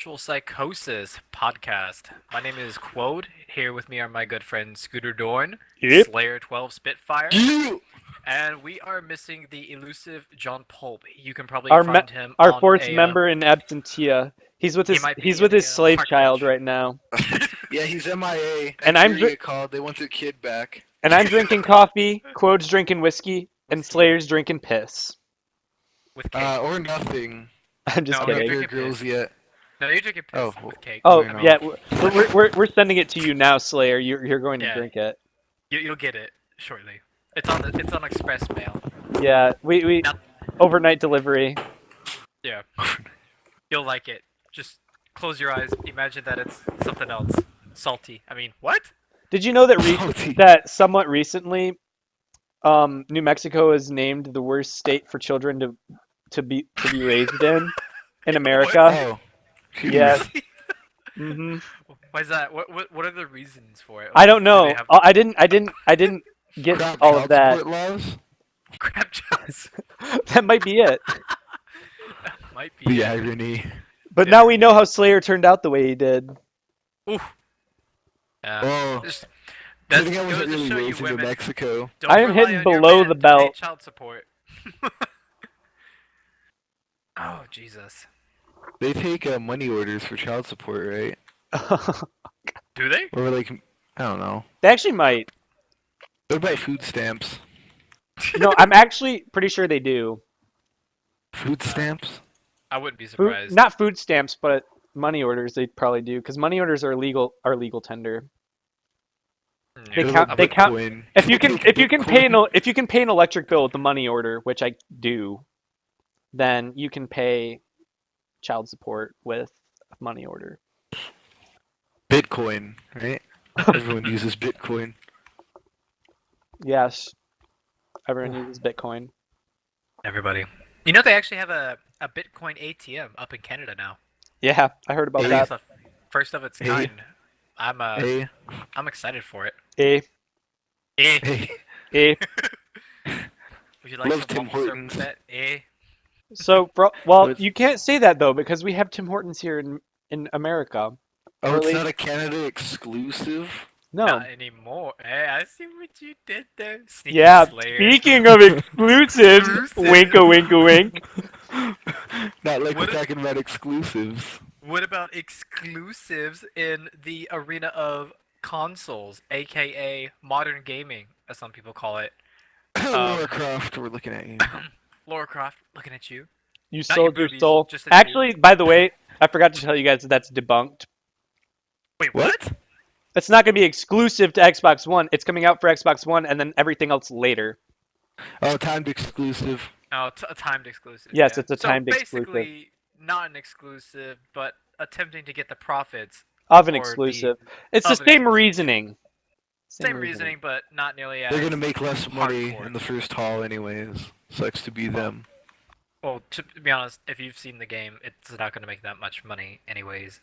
virtual Psychosis podcast. My name is Quode. Here with me are my good friend Scooter Dorn, Yep. Slayer 12 Spitfire, You. and we are missing the elusive John Pulp. You can probably Our find him our on fourth a. member in absentia. He's with He his might he's be with in his a slave park child bench. right now. Yeah, he's MIA. And I'm Actually, get called. They want their kid back. And I'm drinking coffee. Quode's drinking whiskey, and Whiskey. Slayer's drinking piss. With cake. Or nothing. I'm just No, I'm not kidding. drinking beer girls piss. yet. No, you're drinking piss Oh, with cake. Oh I know. yeah, we're sending it to you now, Slayer. You're going to Yeah. drink it. You'll get it shortly. It's on express mail. Yeah, we Now- overnight delivery. Yeah. You'll like it. Just close your eyes. Imagine that it's something else. Salty. I mean, what? Did you know that Salty. that somewhat recently, New Mexico is named the worst state for children to be raised in America? Oh. Yeah. hmm Why is that? What are the reasons for it? I don't know. Do they have I didn't get Crap, all of child that. support laws? crap jobs? That might be it. Might be. The it. irony. But Yeah. now we know how Slayer turned out the way he did. Oof. Yeah. Oh. Just- I That think I goes wasn't to really show you raised in New women. Mexico. Don't I am rely hitting on your below man the to pay belt. child support. Oh Jesus. They take money orders for child support, right? Do they? Or like, I don't know. They actually might. What about food stamps? No, I'm actually pretty sure they do. Food stamps? I wouldn't be surprised. Not food stamps, but money orders. They probably do because money orders are legal tender. They Yeah. count- What they about count- Bitcoin? If you can pay an electric bill with the money order, which I do, then you can pay child support with a money order. Bitcoin, right? Everyone uses Bitcoin. Yes, everyone uses Bitcoin. Everybody. You know they actually have a Bitcoin ATM up in Canada now. Yeah, I heard about Hey. that. It's the first of its Hey. kind. Hey, I'm excited for it. Eh, Eh. hey. eh. Would you like Love some Tim waffle syrup Hortons. with that? Eh. So, well, What? you can't say that though because we have Tim Hortons here in America. Oh, Really? it's not a Canada exclusive? No. Not anymore. Hey, I see what you did there. Sneaky Yeah. Slayer. Speaking of exclusives, winka winka wink. Not like What we're if- talking about exclusives. What about exclusives in the arena of consoles, aka modern gaming, as some people call it? Lara Croft, we're looking at you. Laura Croft, looking at you. You Not sold your your boobies, soul. just the Actually, by the way, I forgot to tell you guys that that's debunked. Wait, What? It's not going to be exclusive to Xbox One. It's coming out for Xbox One and then everything else later. Oh, timed exclusive. Oh, a timed exclusive. Yes, yeah. it's a timed so exclusive. basically, not an exclusive, but attempting to get the profits. Of an Or exclusive. It's the of an same exclusive. reasoning. Same reasoning, but not nearly as. They're gonna make less money hardcore. in the first haul anyways. Sucks to be them. Well, to be honest, if you've seen the game, it's not going to make that much money, anyways.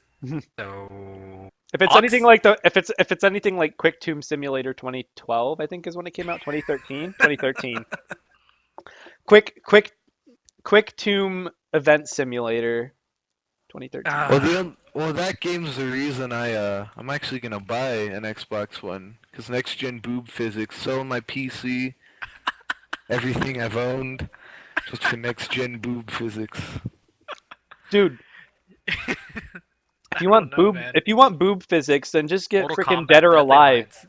So. If it's Ox- anything like if it's anything like Quick Tomb Simulator 2012, I think is when it came out. 2013. 2013. Quick Tomb Event Simulator. 2013. Ah. Well, that game's the reason I'm actually gonna buy an Xbox One, cause next gen boob physics, selling my PC, everything I've owned, just for next gen boob physics. Dude, if you want boob physics, then just get Mortal freaking Kombat Dead or Deadly Alive. Alliance.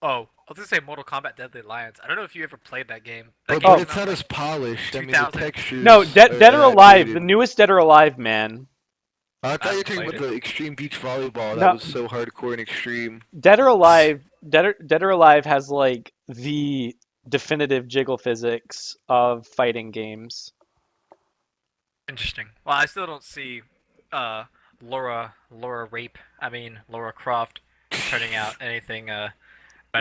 Oh, I was gonna say Mortal Kombat Deadly Alliance. I don't know if you ever played that game. But, That game but came it's out, not like, as polished. I mean, the 2000. textures. No, Dead or Alive, outdated. the newest Dead or Alive, man. I thought you were talking played about the extreme beach volleyball. No. That was so hardcore and extreme. Dead or Alive has like the definitive jiggle physics of fighting games. Interesting. Well, I still don't see Laura Croft turning out anything better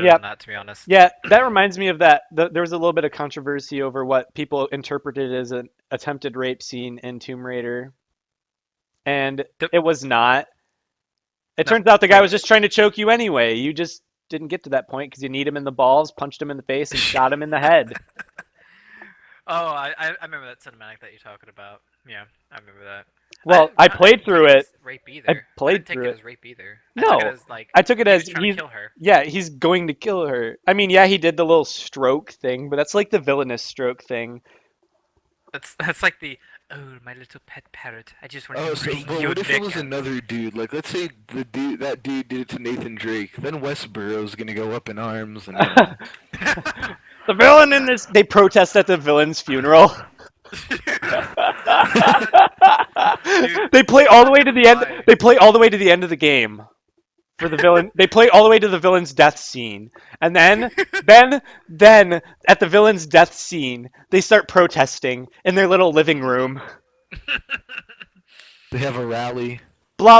Yeah. than that, to be honest. Yeah, that reminds me of that. There was a little bit of controversy over what people interpreted as an attempted rape scene in Tomb Raider, and Yep. it was not. It No. turns out the guy was just trying to choke you anyway. You just didn't get to that point because you kneed him in the balls, punched him in the face, and shot him in the head. Oh, I remember that cinematic that you're talking about. Yeah, I remember that. Well, I played didn't through take it it. as rape I either. I played didn't take through it it. as rape either. I took it No, as like I took it he as was trying to kill her. yeah, he's going to kill her. I mean, yeah, he did the little stroke thing, but that's like the villainous stroke thing. That's like the my little pet parrot. I just want Oh, to so wring but your what if it neck was out. another dude? Like, let's say that dude did it to Nathan Drake. Then Westboro's gonna go up in arms, and The villain in this, they protest at the villain's funeral. Dude, They play I'm all the not way to gonna the end. lie. They play all the way to the end of the game for the villain. They play all the way to the villain's death scene, and then at the villain's death scene, they start protesting in their little living room. they have a rally,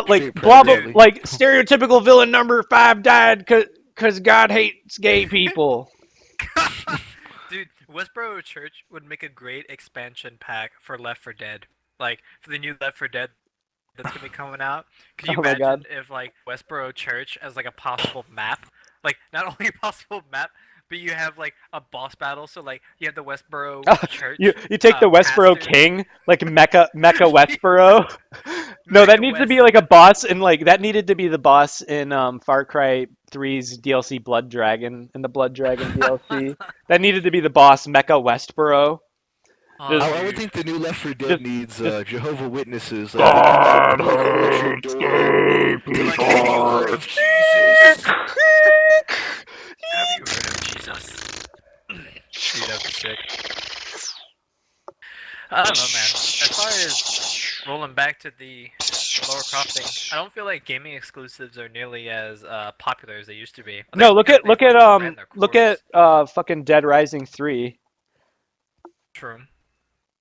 straight Blah pride blah, Dude, rally. like stereotypical villain number 5 died because God hates gay people. dude, Westboro Church would make a great expansion pack for Left 4 Dead. Like for the new Left 4 Dead that's gonna be coming out. Could you Oh my imagine God. if like Westboro Church as like a possible map? Like not only a possible map, but you have like a boss battle. So like you have the Westboro Church You take the Westboro pastor, King, like Mecha Westboro. No, that Mega needs to West. be like a boss in like that needed to be the boss in Far Cry 3's DLC Blood Dragon in the Blood Dragon DLC. That needed to be the boss Mecha Westboro. Oh, Just I would dude. think the new Left 4 Dead just needs just Jehovah Witnesses. Like they come out God knocking at your hates door. gay They're like, "Have you heard people. of Jesus?" Have you heard of Jesus? Dude, that'd be sick. I don't know, man. As far as rolling back to the Lara Croft thing, I don't feel like gaming exclusives are nearly as popular as they used to be. No, Because they've like ran their look at course. fucking Dead Rising 3. True.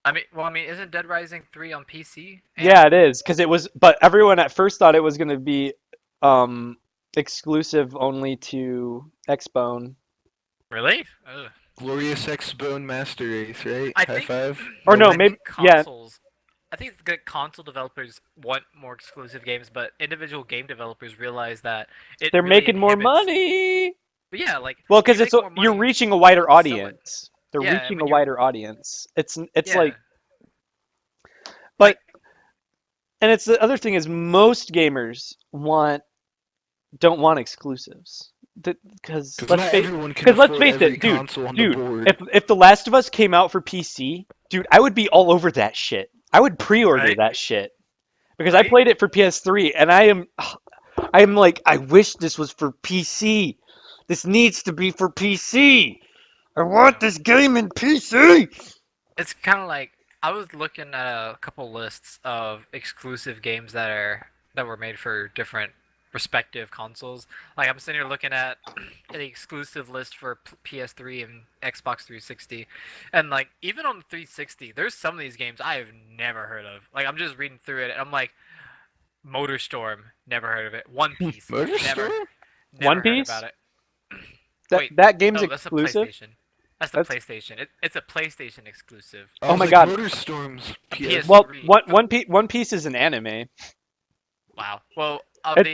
I mean, isn't Dead Rising 3 on PC? Yeah, it is because it was, but everyone at first thought it was going to be exclusive only to Xbone. Really? Ugh. Glorious X Bone Master Race, right? I High think, five. Or no, I maybe think yeah. consoles. I think the console developers want more exclusive games, but individual game developers realize that it They're really making more inhibits. money. But yeah, like Well, if you because make more you're money, reaching a wider you can sell it. audience. They're Yeah, reaching a when you're wider audience. It's yeah, like, but like and it's the other thing is most gamers don't want exclusives. Because Because let's not face everyone can because let's afford face every it, dude, console on the dude. board. If The Last of Us came out for PC, dude, I would be all over that shit. I would pre-order right, that shit because I right. played it for PS3 and I am like I wish this was for PC. This needs to be for PC. I want Yeah. this game in PC. It's kind of like I was looking at a couple lists of exclusive games that were made for different respective consoles. Like I'm sitting here looking at the exclusive list for PS3 and Xbox 360, and like even on the 360, there's some of these games I have never heard of. Like I'm just reading through it, and I'm like, MotorStorm, never heard of it. One Piece, Motor never, Store? never One heard Piece? about it. Wait, That game's no, that's a exclusive. PlayStation. That's the That's PlayStation. It's a PlayStation exclusive. I oh was my like, god. Motor Storm's PS. Well, PS3. One Piece is an anime. Wow. Well, It's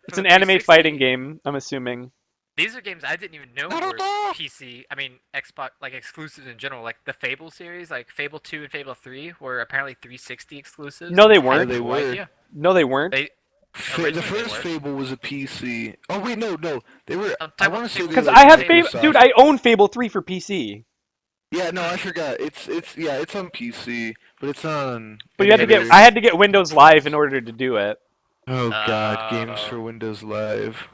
for it's the an anime 360, fighting game. I'm assuming. these are games I didn't even know were Naruto! PC. I mean, Xbox like exclusives in general. Like the Fable series, like Fable 2 and Fable 3 were apparently 360 exclusives. No, they I Yeah, had weren't. they no were. idea. No, they weren't. They The originally they first were. Fable was a PC. Oh wait, no. They were. I'm I talking want about to say Fable they Because were two I like and have Fable. Dude, Microsoft. I own Fable 3 for PC. Yeah, no, I forgot. It's on PC, but it's on. But you any had to get other I had to get Windows Live in platforms. order to do it. Oh God, games Uh, for Windows Live.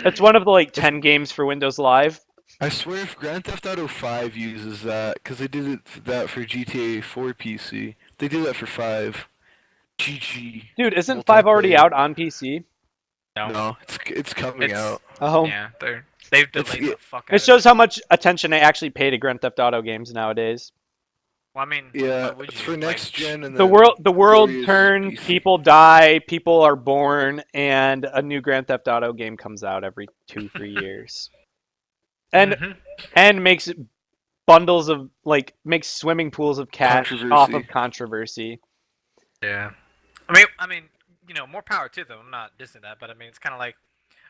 It's one of the like If 10 games for Windows Live. I swear, if Grand Theft Auto 5 uses that, because they did that for GTA 4 PC, they did that for 5. GG. Dude, isn't 5 already Multiplayer. out on PC? no, No, it's coming it's out. Oh. yeah. They've It's delayed the fuck It out of shows it. how much attention they actually pay to Grand Theft Auto games nowadays. Well, I mean, why yeah, would it's you? for Like, next gen and The then world glorious turns, PC. people die, people are born, and a new Grand Theft Auto game comes out every 2-3 years. And mhm. and makes bundles of makes swimming pools of cash off Controversy. of controversy. Yeah. I mean, more power to them. I'm not dissing that, but I mean, it's kind of like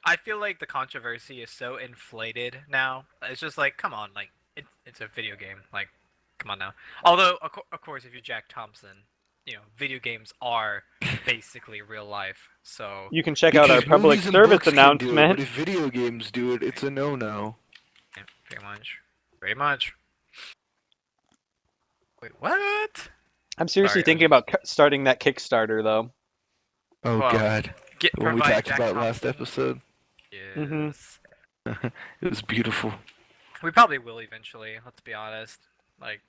I feel like the controversy is so inflated now. It's just like, come on, like it's a video game. Like, come on now. Although, of course, if you're Jack Thompson, video games are basically real life. So You can check out our Because public movies and service books can do it, but announcement. if video games do it, it's a no-no. yeah, pretty much. Wait, what? I'm seriously Sorry, I thinking just- about starting that Kickstarter though. Oh Well, god. The one we provide talked Jack about last Thompson. episode. Yes. Mhm. It was beautiful. We probably will eventually. Let's be honest. Like,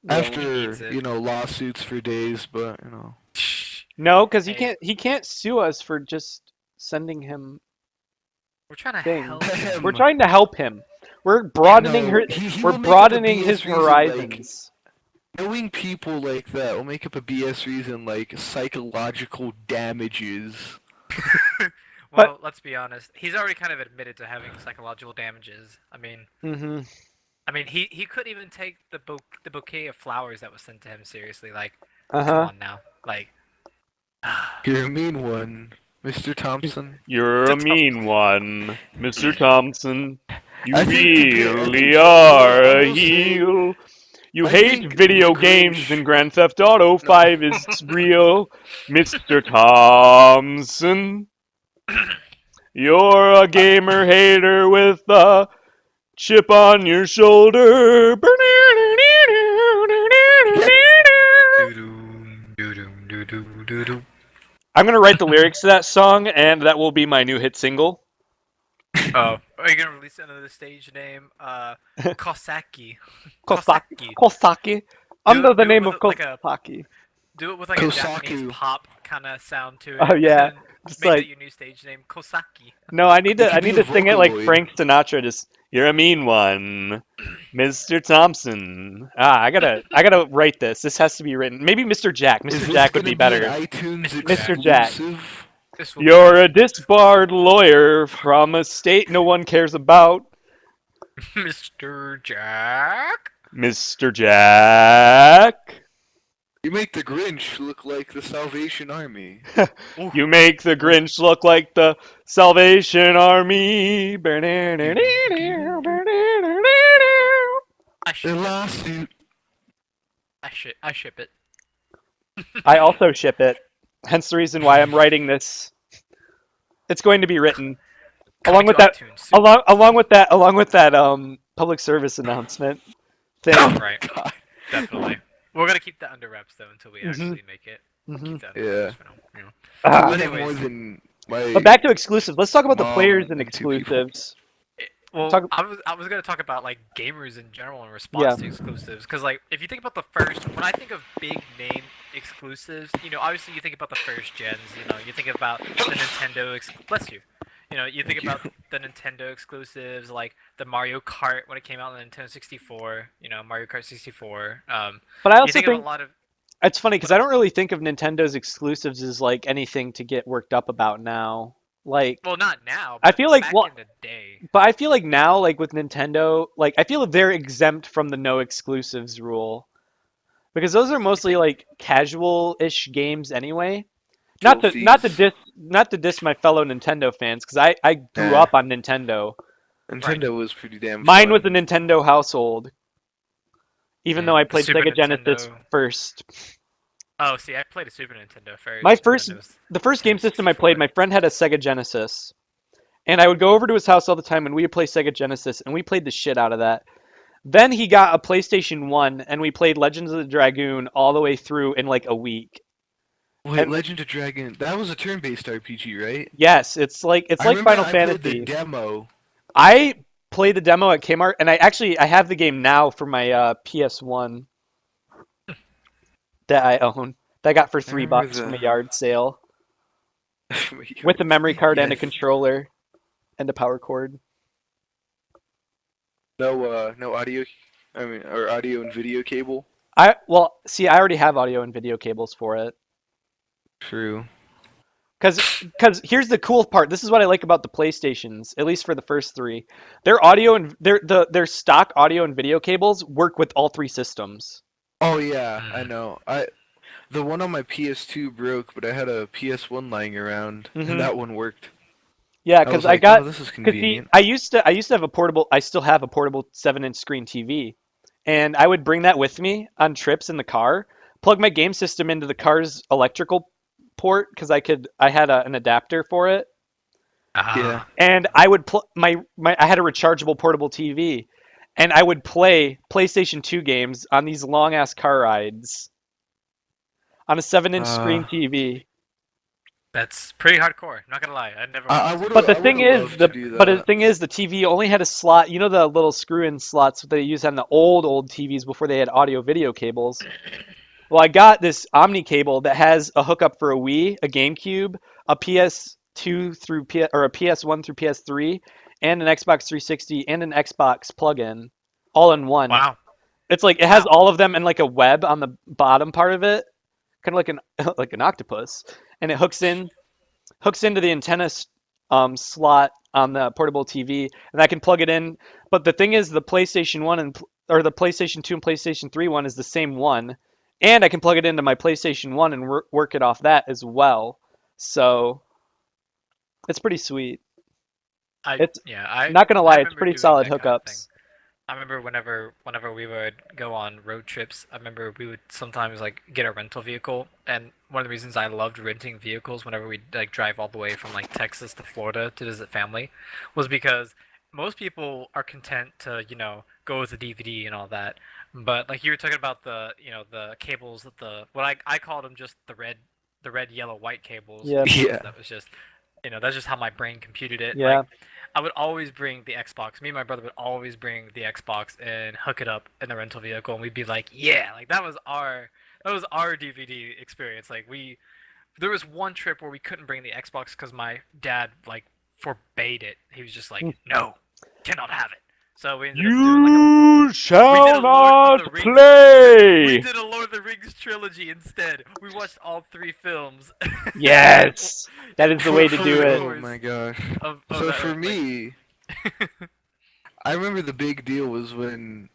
Yeah. After, needs it. lawsuits for days, but, No, because Hey. he can't sue us for just sending him. we're trying to Thing. help him. We're trying to help him. We're broadening No, he we're will make up a broadening his BS reason, horizons. Knowing people like that will make up a BS reason like psychological damages. Well, let's be honest. He's already kind of admitted to having psychological damages. I mean, Mm-hmm. he couldn't even take the bouquet of flowers that was sent to him seriously. Like, Uh come huh. on now. Like, You're a mean one, Mr. Thompson. You're a mean one, Mr. Thompson. You I think really I are a will say- heel. You I hate think video the games Grinch- and Grand Theft Auto 5 is real, Mr. Thompson. You're a gamer hater with a chip on your shoulder. I'm gonna write the lyrics to that song, and that will be my new hit single. oh, are you gonna release it under the stage name? Kosaki. Kosaki. Under Do the it name with of like a- Kosaki. Do it with like a Japanese Kosaku. pop kind of sound to it. Oh, yeah. And Just make like- that your new stage name, Kosaki. No, I need It to could be a sing it like Vocaloid. Frank Sinatra. Just you're a mean one, Mr. Thompson. I gotta write this. This has to be written. Maybe Mr. Jack. Is Mr. this Jack would gonna be better. an iTunes Mr. Jack. exclusive? This will You're a disbarred lawyer from a state no one cares about, be Mr. Jack. Mr. Jack. You make the Grinch look like the Salvation Army. You make the Grinch look like the Salvation Army. The I ship it. lawsuit. I ship it. I also ship it. Hence the reason why I'm writing this. It's going to be written along Coming with to that. iTunes soon. Along with that public service announcement thing. Right, God. definitely. We're gonna keep that under wraps though until we Mhm. actually make it. Mhm. Keep that under Yeah. wraps for now, you know. Ah. I have anyways. more than my. But back to exclusives. Let's talk about the Mom players and and two people. exclusives. Well, Talk- I was gonna talk about like gamers in general in response Yeah. to exclusives, because like if you think about the first, when I think of big name exclusives, obviously you think about the first gens. You think about the Nintendo. Bless you. You think Thank you. about the Nintendo exclusives, like the Mario Kart when it came out on the Nintendo 64. Mario Kart 64. But I You also think of think a lot of it's funny because I don't really think of Nintendo's exclusives as like anything to get worked up about now. Like, well, not now. I But feel like back well, in the day. but I feel like now, like with Nintendo, like I feel like they're exempt from the no exclusives rule because those are mostly like casual-ish games anyway. Not to diss my fellow Nintendo fans because I grew Yeah. up on Nintendo. Nintendo was pretty damn. Mine fun. was a Nintendo household, even though I The played Super Sega Genesis Nintendo. first. Oh, see, I played a Super Nintendo first. My and then first- it was- The first game system I 64. played, my friend had a Sega Genesis. And I would go over to his house all the time and we would play Sega Genesis and we played the shit out of that. Then he got a PlayStation 1 and we played Legends of the Dragoon all the way through in like a week. Wait, and- Legend of Dragon. That was a turn-based RPG, right? Yes, it's like I remember Final I played Fantasy. the demo. I played the demo at Kmart and I have the game now for my PS1 that I own. That I got for $3 remember from a the- yard sale with a memory card and a Yes. controller and a power cord. No audio. Or audio and video cable. I already have audio and video cables for it. True. Because here's the cool part. This is what I like about the PlayStations, at least for the first three. Their audio and their stock audio and video cables work with all three systems. Oh yeah, I know. The one on my PS2 broke, but I had a PS1 lying around, Mhm. and that one worked. Yeah, I because was I like, got oh, this is because convenient. I used to have a portable. I still have a portable 7-inch screen TV, and I would bring that with me on trips in the car. plug my game system into the car's electrical port because I had an adapter for it, Yeah. and I would I had a rechargeable portable TV, and I would play PlayStation 2 games on these long ass car rides on a 7-inch Uh, screen TV. That's pretty hardcore. I'm not gonna lie. I never I wanted to. would But have the I would thing have is, loved to do but the that. thing is, the TV only had a slot. You know the little screw-in slots that they used on the old TVs before they had audio video cables. Well, I got this Omni cable that has a hookup for a Wii, a GameCube, a PS2 through or a PS1 through PS3, and an Xbox 360 and an Xbox plug-in, all in one. Wow. It's like it has all of them in like a web on the bottom part of it, kind of like an like an octopus, and it hooks into the antenna slot on the portable TV, and I can plug it in. But the thing is, the PlayStation 1 or the PlayStation 2 and PlayStation 3 one is the same one, and I can plug it into my PlayStation 1 and work it off that as well. So it's pretty sweet. It's I not gonna lie, it's remember pretty doing solid that kind of thing. hookups. I remember whenever we would go on road trips, I remember we would sometimes like get a rental vehicle, and one of the reasons I loved renting vehicles whenever we like drive all the way from like Texas to Florida to visit family, was because most people are content to go with the DVD and all that, but like you were talking about the cables that what I called them just the red yellow white cables Yeah, because Yeah. that was just that's just how my brain computed it. yeah. Like I would always bring the Xbox. Me and my brother would always bring the Xbox and hook it up in the rental vehicle, and we'd be like, "Yeah!" Like that was our DVD experience. Like there was one trip where we couldn't bring the Xbox because my dad like forbade it. He was just like, "No, cannot have it." So we ended up doing like You we did shall a Lord of the not Rings. We play. did a Lord of the Rings trilogy instead. We watched all three films. Yes, that is the way to For- do it. Oh my gosh. Of So that, for like, me, I remember the big deal was when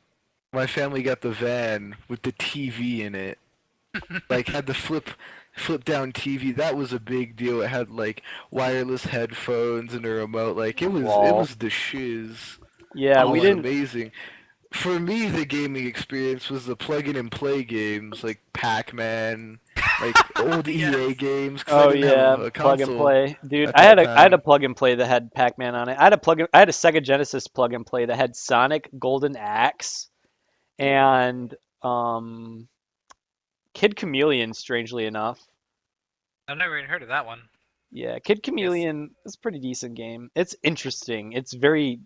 my family got the van with the TV in it. Like had the flip down TV. That was a big deal. It had like wireless headphones and a remote. Like it Lol. was the shiz. Yeah, It we was didn't. amazing. For me, the gaming experience was the plug in and play games like Pac-Man, like old EA Yes. games, because I Oh didn't have yeah, a plug and console play, dude. at that I had a time. plug and play that had Pac-Man on it. I had a Sega Genesis plug and play that had Sonic, Golden Axe, and um, Kid Chameleon. Strangely enough, I've never even heard of that one. yeah, Kid Yes. Chameleon is a pretty decent game. It's interesting. It's very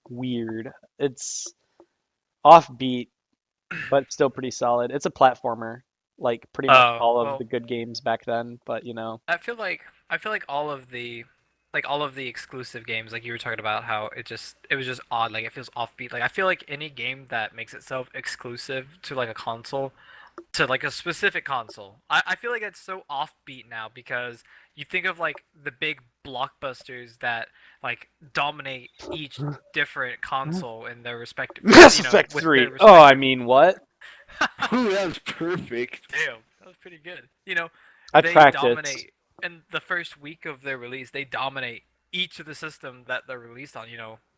weird. It's offbeat, but still pretty solid. It's a platformer, like pretty much Oh, all of the well, good games back then. But I feel like all of the exclusive games, like you were talking about, how it was just odd. Like it feels offbeat. Like I feel like any game that makes itself exclusive to like a console, to like a specific console, I feel like it's so offbeat now because you think of like the big blockbusters that like dominate each different console in their respective, Mass Effect with their 3. Oh, I respective. mean, what? Ooh, that was perfect. Damn, that was pretty good. I They practiced. dominate in the first week of their release. They dominate each of the system that they're released on.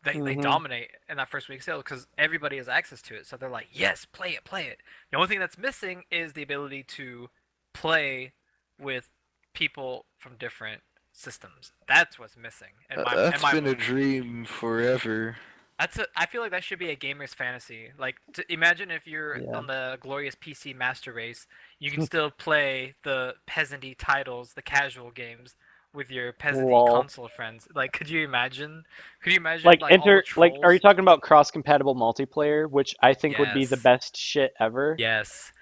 They Hmm. dominate in that first week sale because everybody has access to it. So they're like, yes, play it, play it. The only thing that's missing is the ability to play with people from different systems. That's what's missing in That's my been a opinion. dream forever. I feel like that should be a gamer's fantasy. Like, imagine if you're Yeah. on the glorious PC master race, you can still play the peasanty titles, the casual games, with your peasanty Lol. console friends. Like, could you imagine? Could you imagine Like like all the are you trolls? talking about cross-compatible multiplayer, which I think would be the Yes, best shit ever? yes.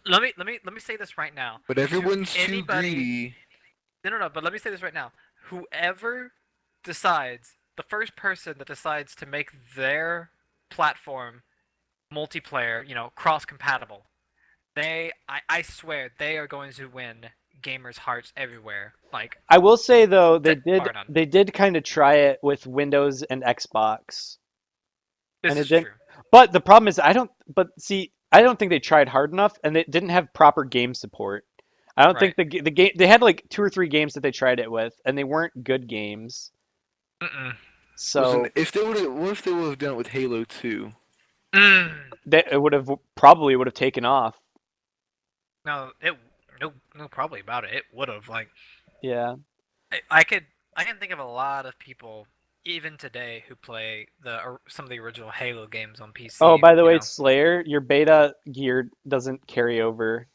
Let me say this right now But to everyone's too anybody. greedy. No, no, no. But let me say this right now. Whoever decides, the first person that decides to make their platform multiplayer, cross compatible, I swear they are going to win gamers' hearts everywhere. Like, I will say though, bar none. they did kind of try it with Windows and Xbox, and This it is didn't. true. But the problem is, I don't. But see, I don't think they tried hard enough, and they didn't have proper game support. I don't think Right. the game they had like 2 or 3 games that they tried it with, and they weren't good games. Mm-mm. Listen, So if they would have, what if they would have done it with Halo 2? Mm. it would have probably would have taken off. No, no, probably about it. It would have like Yeah. I could I can think of a lot of people even today who play some of the original Halo games on Oh, PC. by the You way, know, Slayer, your beta gear doesn't carry over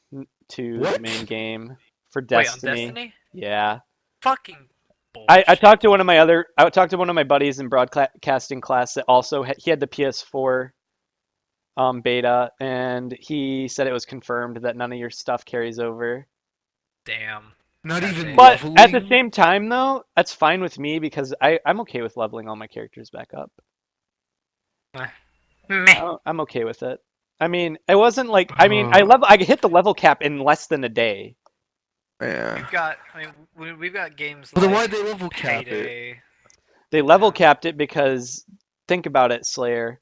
to the main What? game for wait on Destiny. Destiny? Yeah. Fucking I talked bullshit. to one of my other I talked to one of my buddies in broadcasting class that also he had the PS4 beta, and he said it was confirmed that none of your stuff carries over. Damn. Not That's even a But at the leveling? same time, though, that's fine with me because I'm okay with leveling all my characters back up. meh. I'm okay with it. I mean, it wasn't like I hit the level cap in less than a day. Yeah. We've got I mean we've got games Well, then like why'd they level cap it? Payday. They level Yeah. capped it because think about it, Slayer.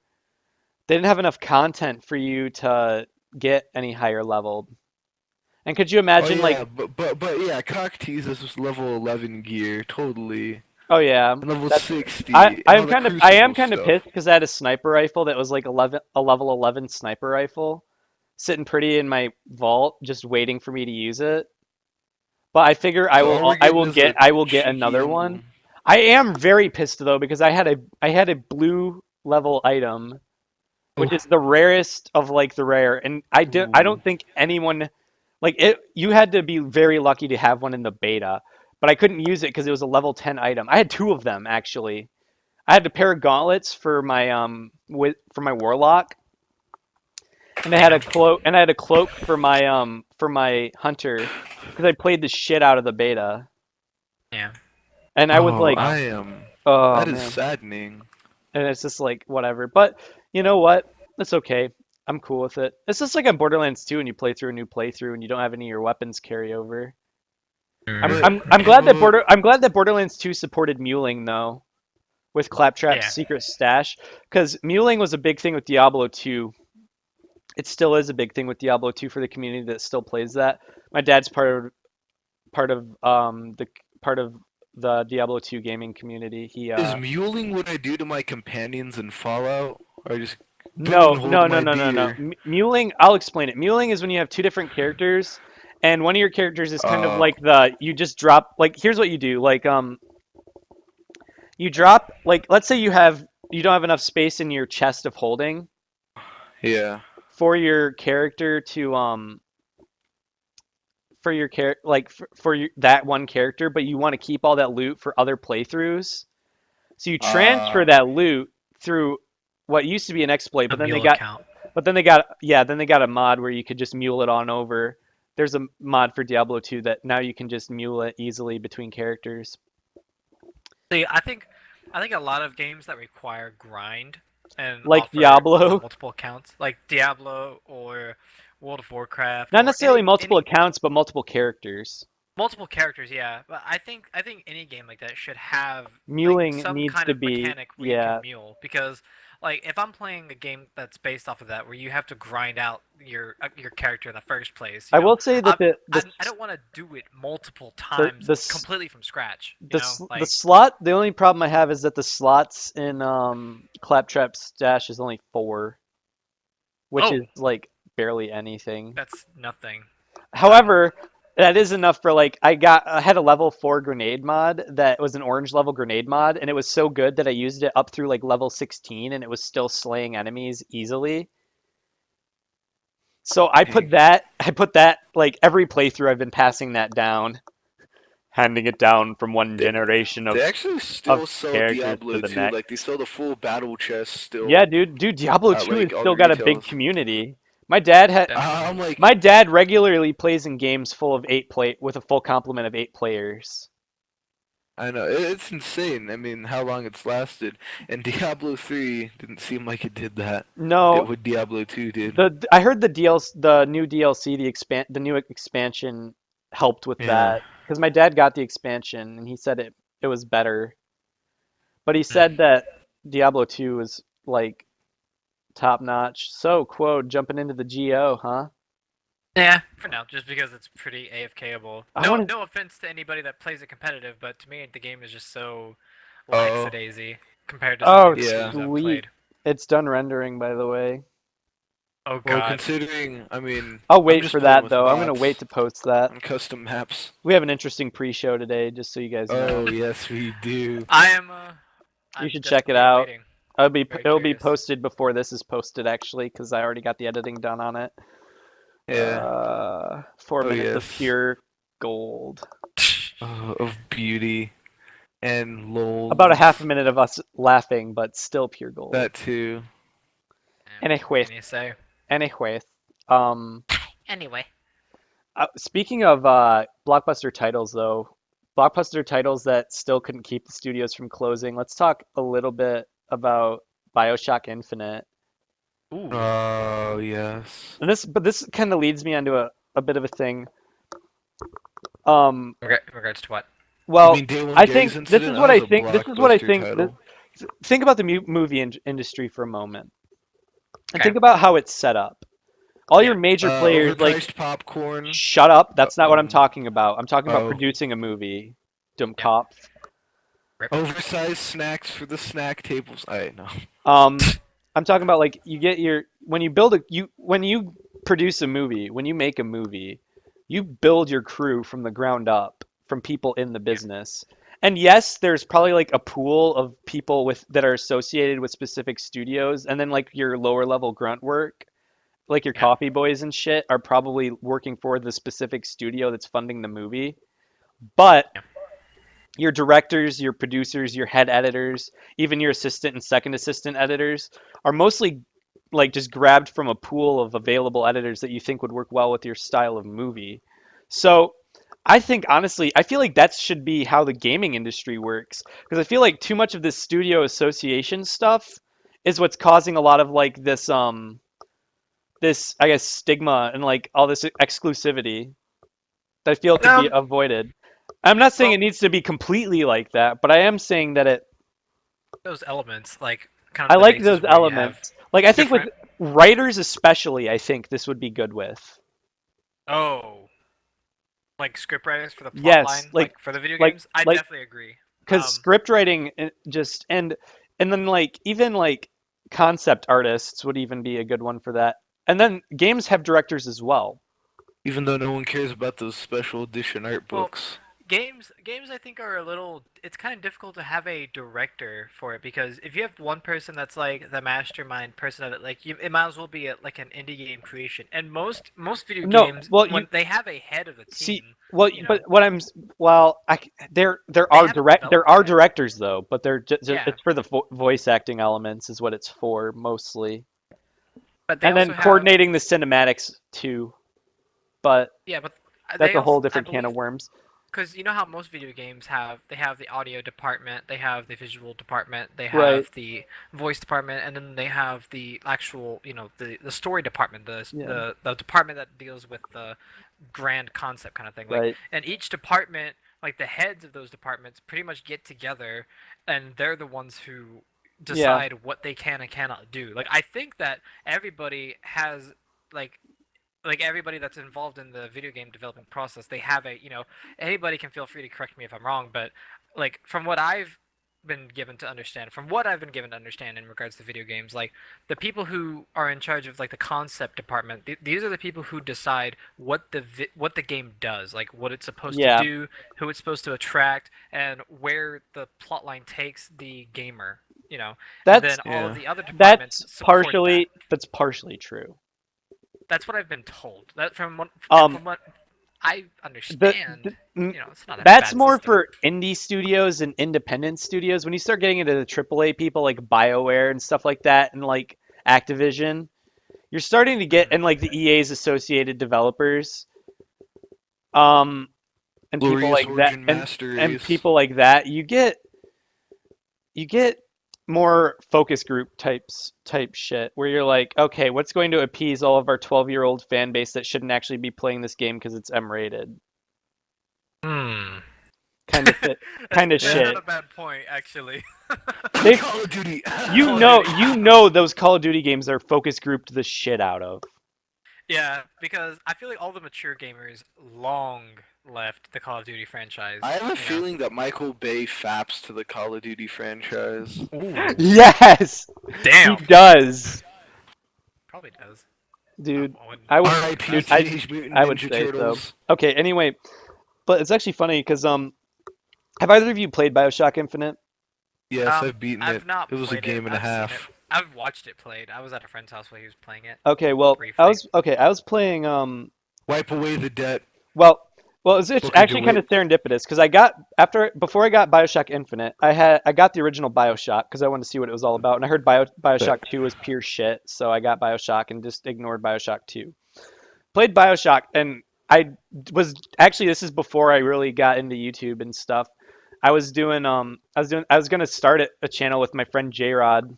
They didn't have enough content for you to get any higher leveled. And could you Oh imagine yeah, like, but yeah, cock teases was level 11 gear, totally. oh yeah, And level that's 60, and all the I am crucible kind of stuff. pissed because I had a sniper rifle that was like a level 11 sniper rifle sitting pretty in my vault just waiting for me to use it. But I figure So all we're getting is a I will get cheeky another one. emblem. I am very pissed though because I had a blue level item, which Oh, is the rarest of like the rare, and I ooh. don't think anyone like it. You had to be very lucky to have one in the beta, but I couldn't use it because it was a level 10 item. I had two of them actually. I had a pair of gauntlets for my for my warlock, and Damn. I had a cloak for my hunter because I played the shit out of the beta. Yeah. And I was Oh, like, I am. oh That is man. saddening. And it's just like whatever. But you know what? It's okay. I'm cool with it. It's just like on Borderlands 2 when you play through a new playthrough and you don't have any of your weapons carry over. But, but, I'm glad that Borderlands 2 supported muling though with Claptrap's Yeah. secret stash because muling was a big thing with Diablo 2. It still is a big thing with Diablo 2 for the community that still plays that. My dad's part of part of the Diablo 2 gaming community. He is muling what I do to my companions in Fallout? Or I just boom No, and hold no, no, my no, no, no. beer? Muling, I'll explain it. Muling is when you have two different characters, and one of your characters is kind of Uh, like you just drop like here's what you do. Like you drop like let's say you don't have enough space in your chest of holding yeah. for your character to for your that one character, but you want to keep all that loot for other playthroughs. So you transfer Uh, that loot through what used to be an exploit, A but then they mule got account. then they got a mod where you could just mule it on over. There's a mod for Diablo 2 that now you can just mule it easily between characters. See, I think a lot of games that require grind and Like offer Diablo, multiple accounts, like Diablo or World of Warcraft not or necessarily multiple any accounts, but multiple characters. multiple characters, yeah. But I think any game like that should have like Muling some needs kind to of be, mechanic where you can yeah. mule because like if I'm playing a game that's based off of that where you have to grind out your character in the first place, I will say that I don't want to do it multiple the times the s- completely from scratch, you the know? s- the Like slot. The only problem I have is that the slots in Claptrap's stash is only four, which oh, is like barely anything. that's nothing. Um However, that is enough for like I had a level 4 grenade mod that was an orange level grenade mod and it was so good that I used it up through like level 16 and it was still slaying enemies easily. So dang. I put that like every playthrough I've been passing that down, handing it down from one They, generation they actually of still sell characters to Diablo the 2. Like, they next. sell the full battle chest Yeah, still dude, Diablo at, 2 has like, all the still got a big retails. community. My dad had definitely. I'm like, my dad regularly plays in games full of with a full complement of 8 players. I know, it's insane. I mean, how long it's lasted. And Diablo 3 didn't seem like it did that. No, What Diablo 2 did. I heard the new DLC, the new expansion helped with Yeah. that because my dad got the expansion and he said it was better. But he Hmm. said that Diablo 2 was like top notch. So, quote, jumping into the GO, huh? Yeah, for now, just because it's pretty AFKable. I want to. No offense to anybody that plays it competitive, but to me the game is just so Oh, lackadaisy compared to some of the Oh, other yeah. games I've sweet. played. It's done rendering, by the way. Oh Well, God. considering, I mean, I'll I'm wait just for playing that with though. I'm gonna bots wait to post that. on custom maps. We have an interesting pre-show today, just so you guys know. Oh yes, we do. I am. You I'm should check it desperately out. awaiting. Very It'll be curious. posted before this is posted actually, because I already got the editing done on it. Yeah. 4 minutes of Yes. pure gold. Of beauty and lol. About a half a minute of us laughing, but still pure gold. That too. What Anyways, can you say? anyways, um, Anyway. speaking of blockbuster titles, though, blockbuster titles that still couldn't keep the studios from closing. Let's talk a little bit about BioShock Infinite. Ooh. Oh yes. And this kind of leads me onto a bit of a thing. In regards to what? Well, You mean Day One I Gary's think this Incident? is That what was I a think. This is what I blockbuster think. title. Think about the movie industry for a moment, and Okay. think about how it's set up. All Yeah. your major players, like, Overpriced popcorn. shut up. That's not what I'm talking about. I'm talking about Oh. producing a movie. Dumb Yeah. cop. Oversized snacks for the snack tables. I know. I'm talking about like you get your when you produce a movie, when you make a movie, you build your crew from the ground up, from people in the business. And yes, there's probably like a pool of people that are associated with specific studios, and then like your lower level grunt work, like your Yeah. coffee boys and shit, are probably working for the specific studio that's funding the movie. But Yeah. your directors, your producers, your head editors, even your assistant and second assistant editors are mostly like just grabbed from a pool of available editors that you think would work well with your style of movie. So I think honestly, I feel like that should be how the gaming industry works, because I feel like too much of this studio association stuff is what's causing a lot of like this I guess stigma and like all this exclusivity that I feel could be avoided. I'm not saying Well- it needs to be completely like that, but I am saying that Those elements, like kind of. I the like bases those where you have elements. Like I think with different- writers especially, I think this would be good with. Oh. Like scriptwriters for the plot Yes, line, like- for the video like- games. I like- definitely agree. Because script writing just and then like even like concept artists would even be a good one for that. And then games have directors as well. Even though no one cares about those special edition art Well, books. games I think are a little. It's kind of difficult to have a director for it, because if you have one person that's like the mastermind person of it, like it might as well be like an indie game creation. And most video No, games, well, when they have a head of the team. See, well, you know, but what I'm well, there They are have there are development. directors though, but they're just Yeah. it's for the voice acting elements is what it's for mostly, but they and then also have, coordinating the cinematics too. But yeah, but that's they a whole also, different can of worms. Because you know how most video games have the audio department, they have the visual department, they have Right. the voice department, and then they have the actual the story department, Yeah. the department that deals with the grand concept kind of thing. Like, Right. and each department, like the heads of those departments, pretty much get together, and they're the ones who decide what they can and cannot do. Like I think that everybody has like everybody that's involved in the video game development process, they have anybody can feel free to correct me if I'm wrong, but like from what I've been given to understand, in regards to video games, like the people who are in charge of like the concept department, these are the people who decide what the game does, like what it's supposed Yeah. to do, who it's supposed to attract, and where the plot line takes the gamer. And That's then all of the other departments that's support partially true. That's what I've been told. That from what I understand, it's not a That's bad more system. for indie studios and independent studios. When you start getting into the AAA people like BioWare and stuff like that, and like Activision, you're starting to get and like the EA's associated developers, and people Glorious like that, Origin Master and Race. people like that. You get more focus group type shit where you're like, okay, what's going to appease all of our 12-year-old fan base that shouldn't actually be playing this game because it's M-rated? Kind of shit. Kind of That's shit. not a bad point, actually. They- Call of Duty. You know those Call of Duty games are focus grouped the shit out of. Yeah, because I feel like all the mature gamers long left the Call of Duty franchise. I have a feeling that Michael Bay faps to the Call of Duty franchise. Ooh, Yes, damn. he does. Probably does. dude. wouldn't- I would, R.I.P. dude, Teenage Mutant I would Ninja say so. Turtles. Okay, anyway, but it's actually funny because have either of you played BioShock Infinite? Yes, I've beaten it. I've not It was a played it. game and a I've seen it. half. I've watched it played. I was at a friend's house while he was playing it. Okay, well, Briefly. I was playing Wipe away the debt. well, it's Booker actually kind DeWitt. of serendipitous because before I got BioShock Infinite, I got the original BioShock because I wanted to see what it was all about, and I heard BioShock 2 was pure shit, so I got BioShock and just ignored BioShock 2. Played BioShock, and I was actually, this is before I really got into YouTube and stuff. I was gonna start a channel with my friend J Rod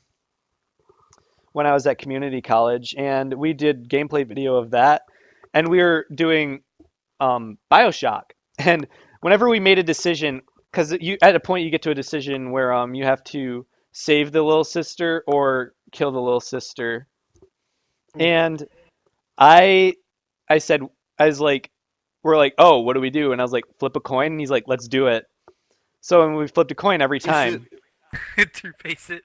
when I was at community college, and we did gameplay video of that, and we were doing BioShock. And whenever we made a decision, because you at a point you get to a decision where you have to save the little sister or kill the little sister, and I I said I was like, we're like, oh, what do we do? And I was like, flip a coin, and he's like, let's do it. So and we flipped a coin every time. To face it.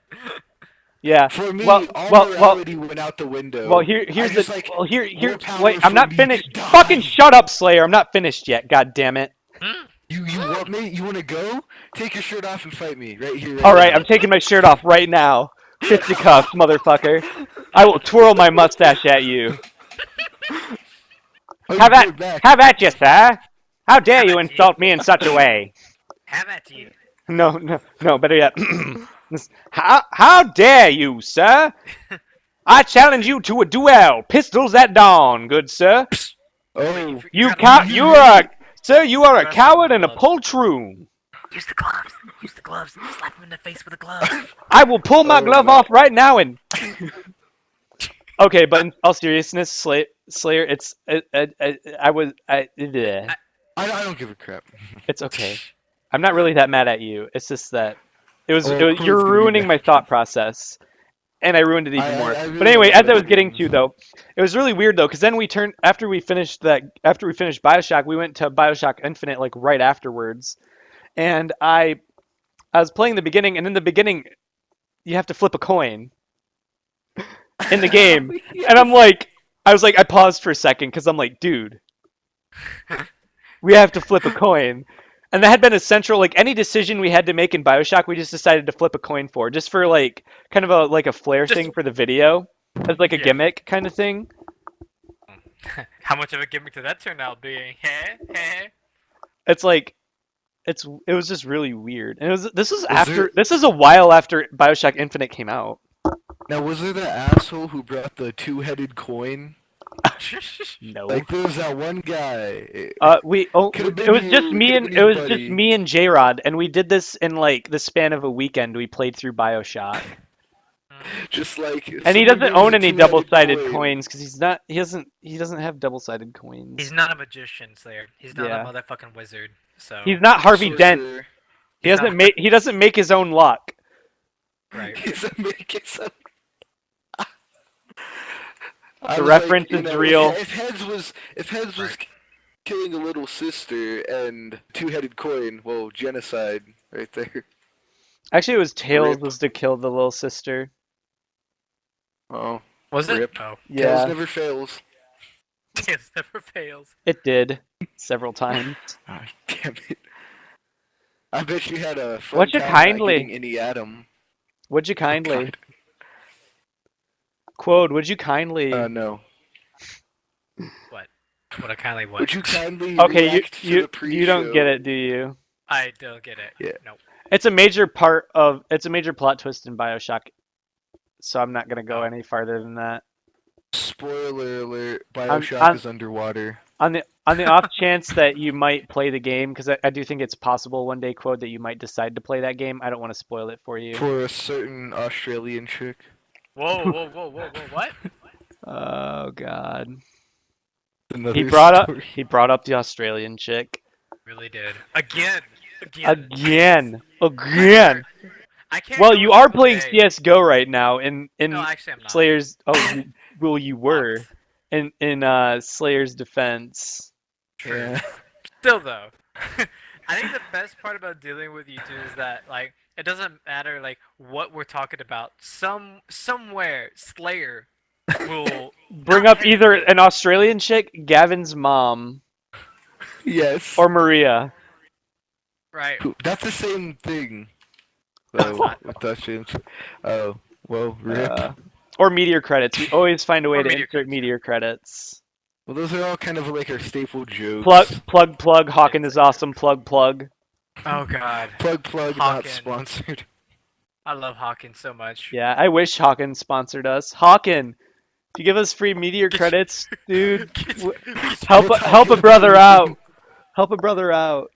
Yeah. For me, Well, all well, morality went out the window. Well, here's I just, the like, well here more power wait, I'm for not me finished. to die. Fucking shut up, Slayer. I'm not finished yet. God damn it. You want me? You want to go? Take your shirt off and fight me right here. Right All right, now. I'm taking my shirt off right now. Fisticuffs, motherfucker. I will twirl my mustache at you. Oh, Have you at do it back. have at you, sir. How dare Have you at you. insult me in such a way? Have at you. No, better yet. How dare you, sir? I challenge you to a duel. Pistols at dawn, good sir. Oh, You forgot you are a sir, you are a Dress coward up and a gloves. poltroon. Use the gloves. Use the gloves. Slap him in the face with the gloves. I will pull my Oh, glove no. off right now and. Okay, but in all seriousness, Slayer, bleh. I don't give a crap. It's okay. I'm not really that mad at you. It's just that Oh, of course you're gonna be ruining my mad. thought process, and I ruined it even more. I really But anyway, don't as I like was getting games. to though, it was really weird though, because then we turned after we finished BioShock, we went to BioShock Infinite like right afterwards, and I was playing the beginning, and in the beginning, you have to flip a coin in the game, and I paused for a second because I'm like, dude, we have to flip a coin. And that had been a central, like any decision we had to make in BioShock, we just decided to flip a coin for, just for like kind of a flair Just- thing for the video, as like a Yeah. gimmick kind of thing. How much of a gimmick did that turn out being? It's like, it was just really weird, and this there- is a while after BioShock Infinite came out. Now, was there the asshole who brought the two-headed coin? No. Like, there was that one guy. Could've Could've been it was you, just me could've and been it was his just buddy. me and J Rod, and we did this in like the span of a weekend. We played through BioShock. Just like. And he someone doesn't brings own a any two-headed double-sided coin. coins because he doesn't have double-sided coins. He's not a magician, Slayer. He's not Yeah. a motherfucking wizard. So He's not Harvey Dent. Sorcerer. He's not- He doesn't make his own luck. right. He's a make it so. The reference is real. If Heads was killing a little sister and two-headed coin, well, genocide right there. Actually, it was Tails Rip. was to kill the little sister. Oh, Was it? Rip. Oh, Yeah, Tails never fails. Tails never fails. it did several times. Oh, damn it. I bet you had a fun What'd you time kindly- not getting any Adam. Would you kindly, God. Quode? Would you kindly? No. What a kindly what? Would you kindly Okay, react to the pre-show? you don't get it, do you? I don't get it. Yeah. Nope. It's a major plot twist in BioShock, so I'm not gonna go any farther than that. Spoiler alert, Bioshock I'm- is underwater. On the off chance that you might play the game, because I do think it's possible one day, Quote, that you might decide to play that game. I don't want to spoil it for you. For a certain Australian chick. Whoa, what? Oh God. Another He brought story. up the Australian chick Really did. Again. again. I can't. Well, go you a are single playing day- CS:GO right now in No, actually, I'm not. Slayer's. Well, you were What? in Slayer's defense. True. Yeah. Still though, I think the best part about dealing with you two is that like it doesn't matter like what we're talking about. Somewhere Slayer will Bring not up either hesitate. an Australian chick, Gavin's mom, Yes. or Maria. Right. That's the same thing. No, it's not. With Dutch James. Oh, well, rip. Or meteor credits. We always find a way Or to meteor insert credits, yeah. meteor credits. Well, those are all kind of like our staple Plug, jokes. plug, plug. Hawken is awesome. Plug, plug. Oh god. Plug, not Hawken. sponsored. I love Hawkins so much. Yeah, I wish Hawken sponsored us. Hawken, if you give us free meteor Get- credits, dude, Get- help What's help a Hawken brother doing? out. Help a brother out.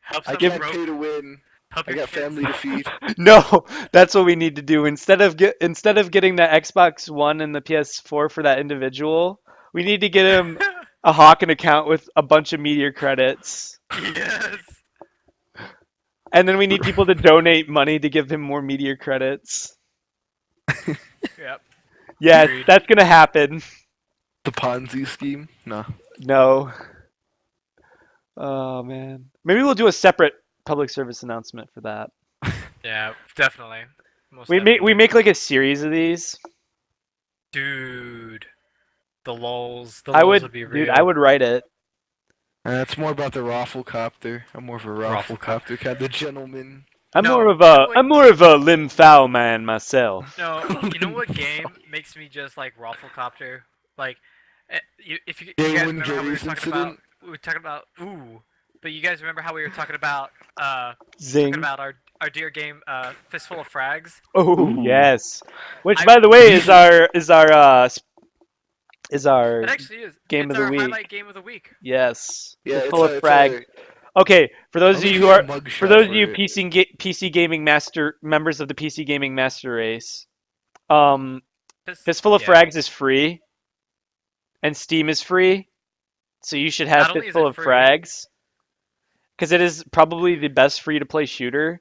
Help I some can't broke pay to win. help I your got kids. family to feed. No, that's what we need to do. Instead of getting the Xbox One and the PS4 for that individual, we need to get him a Hawken account with a bunch of meteor credits. Yes. And then we need people to donate money to give him more meteor credits. Yep. Yes, Agreed. that's gonna happen. The Ponzi scheme? No. No. Oh man. Maybe we'll do a separate public service announcement for that. Yeah, definitely. Most We definitely. make like a series of these. Dude. The lulz. The I lulz would, would be dude, real. I would write it. It's more about the Rafflecopter. I'm more of a Rafflecopter kind of gentleman. I'm No, more of you know a what- I'm more of a limb foul man myself. No, you know what game makes me just like Rafflecopter? Like, if you Day guys one remember how we were Jerry's talking incident? about, but you guys remember how we were talking about Zing. our dear game Fistful of Frags? Oh Ooh. yes. Which I- by the way we is should- our It actually is. Game it's of the our week. highlight game of the week. yes. Yeah, It's full of it's frag. Okay, for those of I'll you give who you a are mugshot for those of for you it. PC gaming master members of the PC gaming master race, Fistful of yeah. Frags is free, and Steam is free, so you should have Not only is Fistful it of free- Frags, because it is probably the best free-to-play shooter.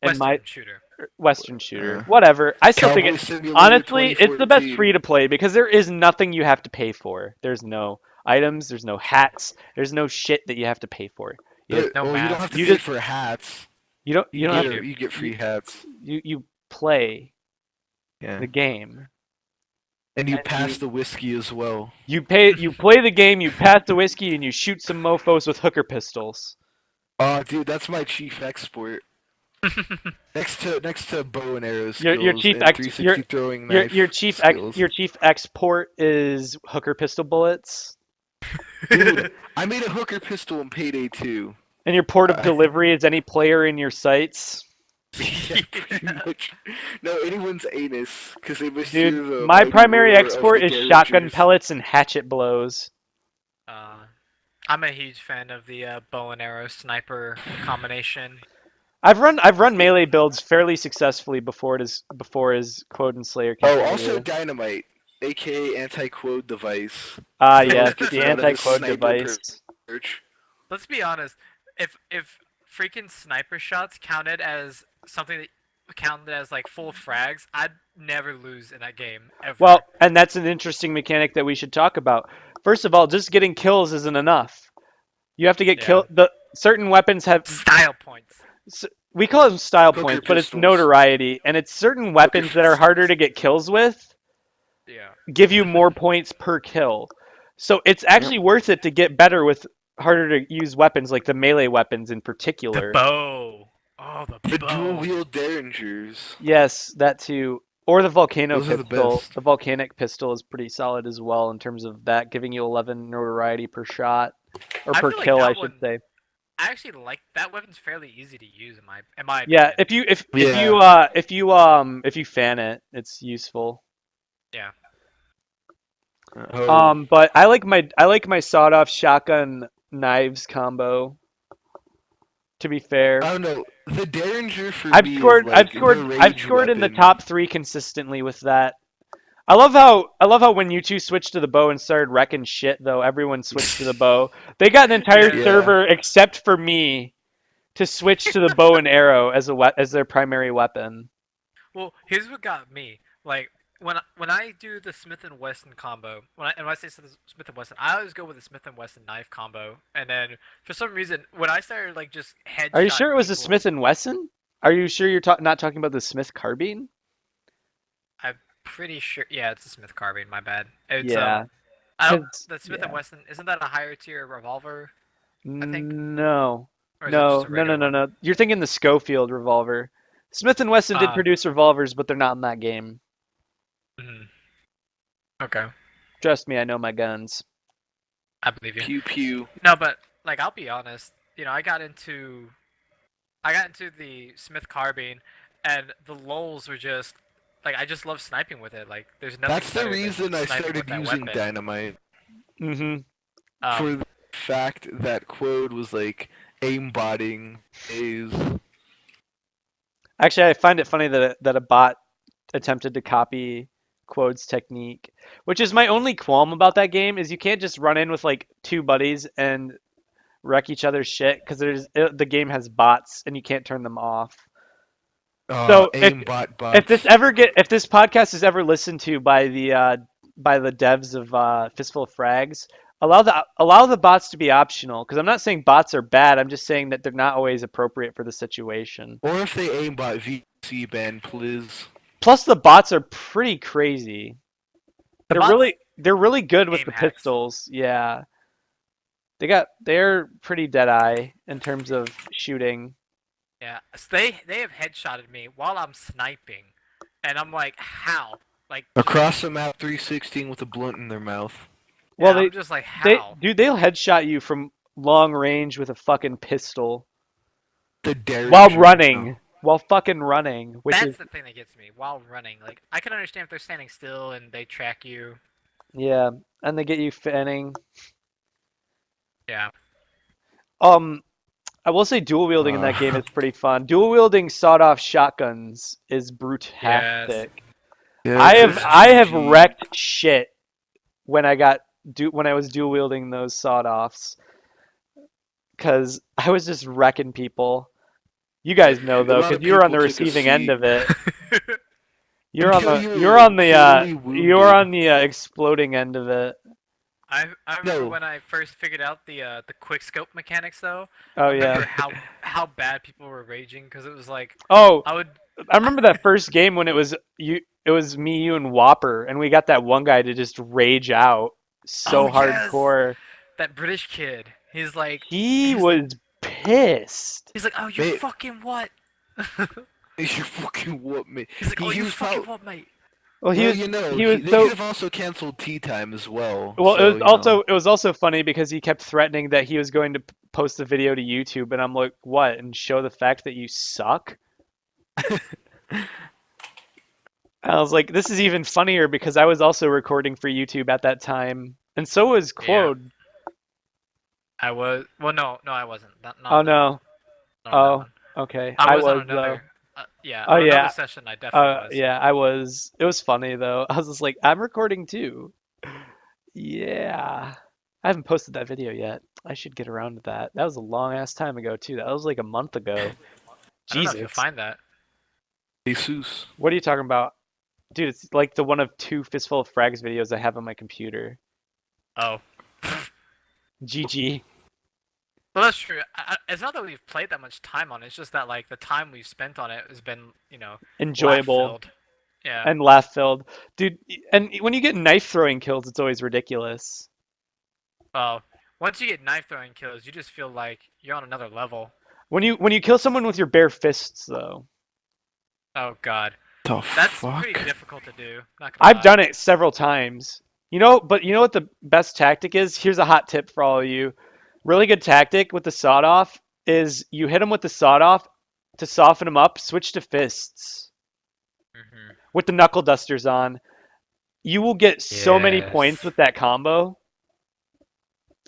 And Western shooter. Western shooter, Uh, whatever. I still think Cowboy it. Simulator Honestly, it's the best 2014. free to play because there is nothing you have to pay for. There's no items, there's no hats, there's no shit that you have to pay for. You, No well, you math. don't have to You pay just- for hats. you don't you don't have to, You get free hats. you play Yeah. the game. And you and pass you- the whiskey as well. You play the game, you pass the whiskey, and you shoot some mofo's with hooker pistols. Oh, dude, that's my chief export. next to bow and arrow skills Your chief and ex- 360 throwing knife Your skills. chief export is hooker pistol bullets, Dude, I made a hooker pistol in Payday 2. and your port of Uh, delivery is any player in your sights. Yeah, pretty much. No, anyone's anus, because they must Dude, hear the my mighty primary roar of export the is shotgun Derringers. pellets and hatchet blows. I'm a huge fan of the bow and arrow sniper combination. I've run melee builds fairly successfully before his Quote and Slayer Oh, configurator. also dynamite, aka anti-quote device. Ah So yes, it's the just out of the anti-quote sniper device. Search. Let's be honest. If freaking sniper shots counted as something that counted as like full frags, I'd never lose in that game ever. Well, and that's an interesting mechanic that we should talk about. First of all, just getting kills isn't enough. You have to get Yeah. certain weapons have style points. we call them style Hooker points, but it's pistols. notoriety, and it's certain weapons that are harder to get kills with Yeah. give you more points per kill. So it's actually worth it to get better with harder to use weapons like the melee weapons in particular. The bow. Oh, The bow. dual wield derringers. Yes, that too. Or the volcano Those are the pistol. best. The volcanic pistol is pretty solid as well in terms of that giving you 11 notoriety per shot or I per feel like kill, that I should one- say. I actually like that weapon's fairly easy to use in my Yeah, opinion. if you fan it, it's useful. Oh, But I like my sawed-off shotgun knives combo. To be fair, I don't know. The derringer for I've me is scored like I've scored the I've rage scored in the weapon. top 3 consistently with that. I love how when you two switched to the bow and started wrecking shit though, everyone switched to the bow. They got an entire Yeah. server except for me to switch to the bow and arrow as as their primary weapon. Well, here's what got me. Like when I do the Smith and Wesson combo, when I say Smith and Wesson, I always go with the Smith and Wesson knife combo. And then for some reason, when I started like just headshot Are you sure it was a people, Smith and Wesson? Are you sure you're not talking about the Smith carbine? pretty sure. Yeah, it's a Smith carbine. My bad. It's Yeah. I don't. 'Cause- The Smith and yeah. Wesson isn't that a higher tier revolver? I think, No. or is it just No, a no, no, regular no, one? no. You're thinking the Schofield revolver. Smith and Wesson did produce revolvers, but they're not in that game. Mhm. Okay, Trust me, I know my guns. I believe you. Pew pew. No, but like I'll be honest. I got into the Smith carbine, and the lulls were just like I just love sniping with it. Like there's nothing That's the better than reason I sniping with started that using weapon. dynamite. Mm-hmm. For the fact that Quode was like aimbotting is Actually, I find it funny that a bot attempted to copy Quode's technique, which is my only qualm about that game is you can't just run in with like two buddies and wreck each other's shit because the game has bots and you can't turn them off. So aimbot bots. if this podcast is ever listened to by the devs of Fistful of Frags, allow the bots to be optional because I'm not saying bots are bad. I'm just saying that they're not always appropriate for the situation. Or if they aimbot VC ban, please. Plus, the bots are pretty crazy. bots They're really good with aim the hacks. pistols. Yeah, they're pretty dead eye in terms of shooting. Yeah, so they have headshotted me while I'm sniping, and I'm like, how? Like Across the map 316 with a blunt in their mouth. Well, I'm just like, how? they'll headshot you from long range with a fucking pistol The Derringer. while running, while fucking running, which That's is the thing that gets me while running. Like I can understand if they're standing still and they track you. yeah, and they get you fanning. Yeah. I will say dual wielding in that game is pretty fun. Dual wielding sawed-off shotguns is brutastic. Yeah, I have wrecked shit when I was dual wielding those sawed-offs because I was just wrecking people. You guys know though, because you were on the receiving end of it. You're on the exploding end of it. I remember when I first figured out the quick scope mechanics though. Oh I remember yeah. how bad people were raging because it was like Oh, I would. I remember that first game when it was me, you, and Whopper, and we got that one guy to just rage out so hardcore. Yes! That British kid. He's like He was pissed. He's like, oh, you fucking what? You fucking what, mate? He's like, oh, you fucking what, mate? Well, they could have also canceled tea time as well. Well, so, it was also funny because he kept threatening that he was going to post the video to YouTube, and I'm like, what? And show the fact that you suck? I was like, this is even funnier because I was also recording for YouTube at that time, and so was Quode. Yeah. I was. Well, no, I wasn't. Not oh no. Oh, okay. I was on though. another. Yeah. Oh yeah. Another session, I definitely was. Yeah, I was. It was funny though. I was just like, I'm recording too. Yeah. I haven't posted that video yet. I should get around to that. That was a long ass time ago too. That was like a month ago. I don't know if you'll find that. Jesus. What are you talking about? Dude, it's like the one of 2 Fistful of Frags videos I have on my computer. Oh. GG. Well, that's true. It's not that we've played that much time on it. It's just that like the time we've spent on it has been, enjoyable. laugh-filled. Yeah. And laugh filled. Dude, and when you get knife throwing kills, it's always ridiculous. Oh, once you get knife throwing kills, you just feel like you're on another level. When you kill someone with your bare fists though. Oh god. That's pretty difficult to do. I've done it several times. But you know what the best tactic is? Here's a hot tip for all of you. Really good tactic with the sawed off is you hit them with the sawed off to soften them up, switch to fists. Mm-hmm. With the knuckle dusters on. You will get so many points with that combo.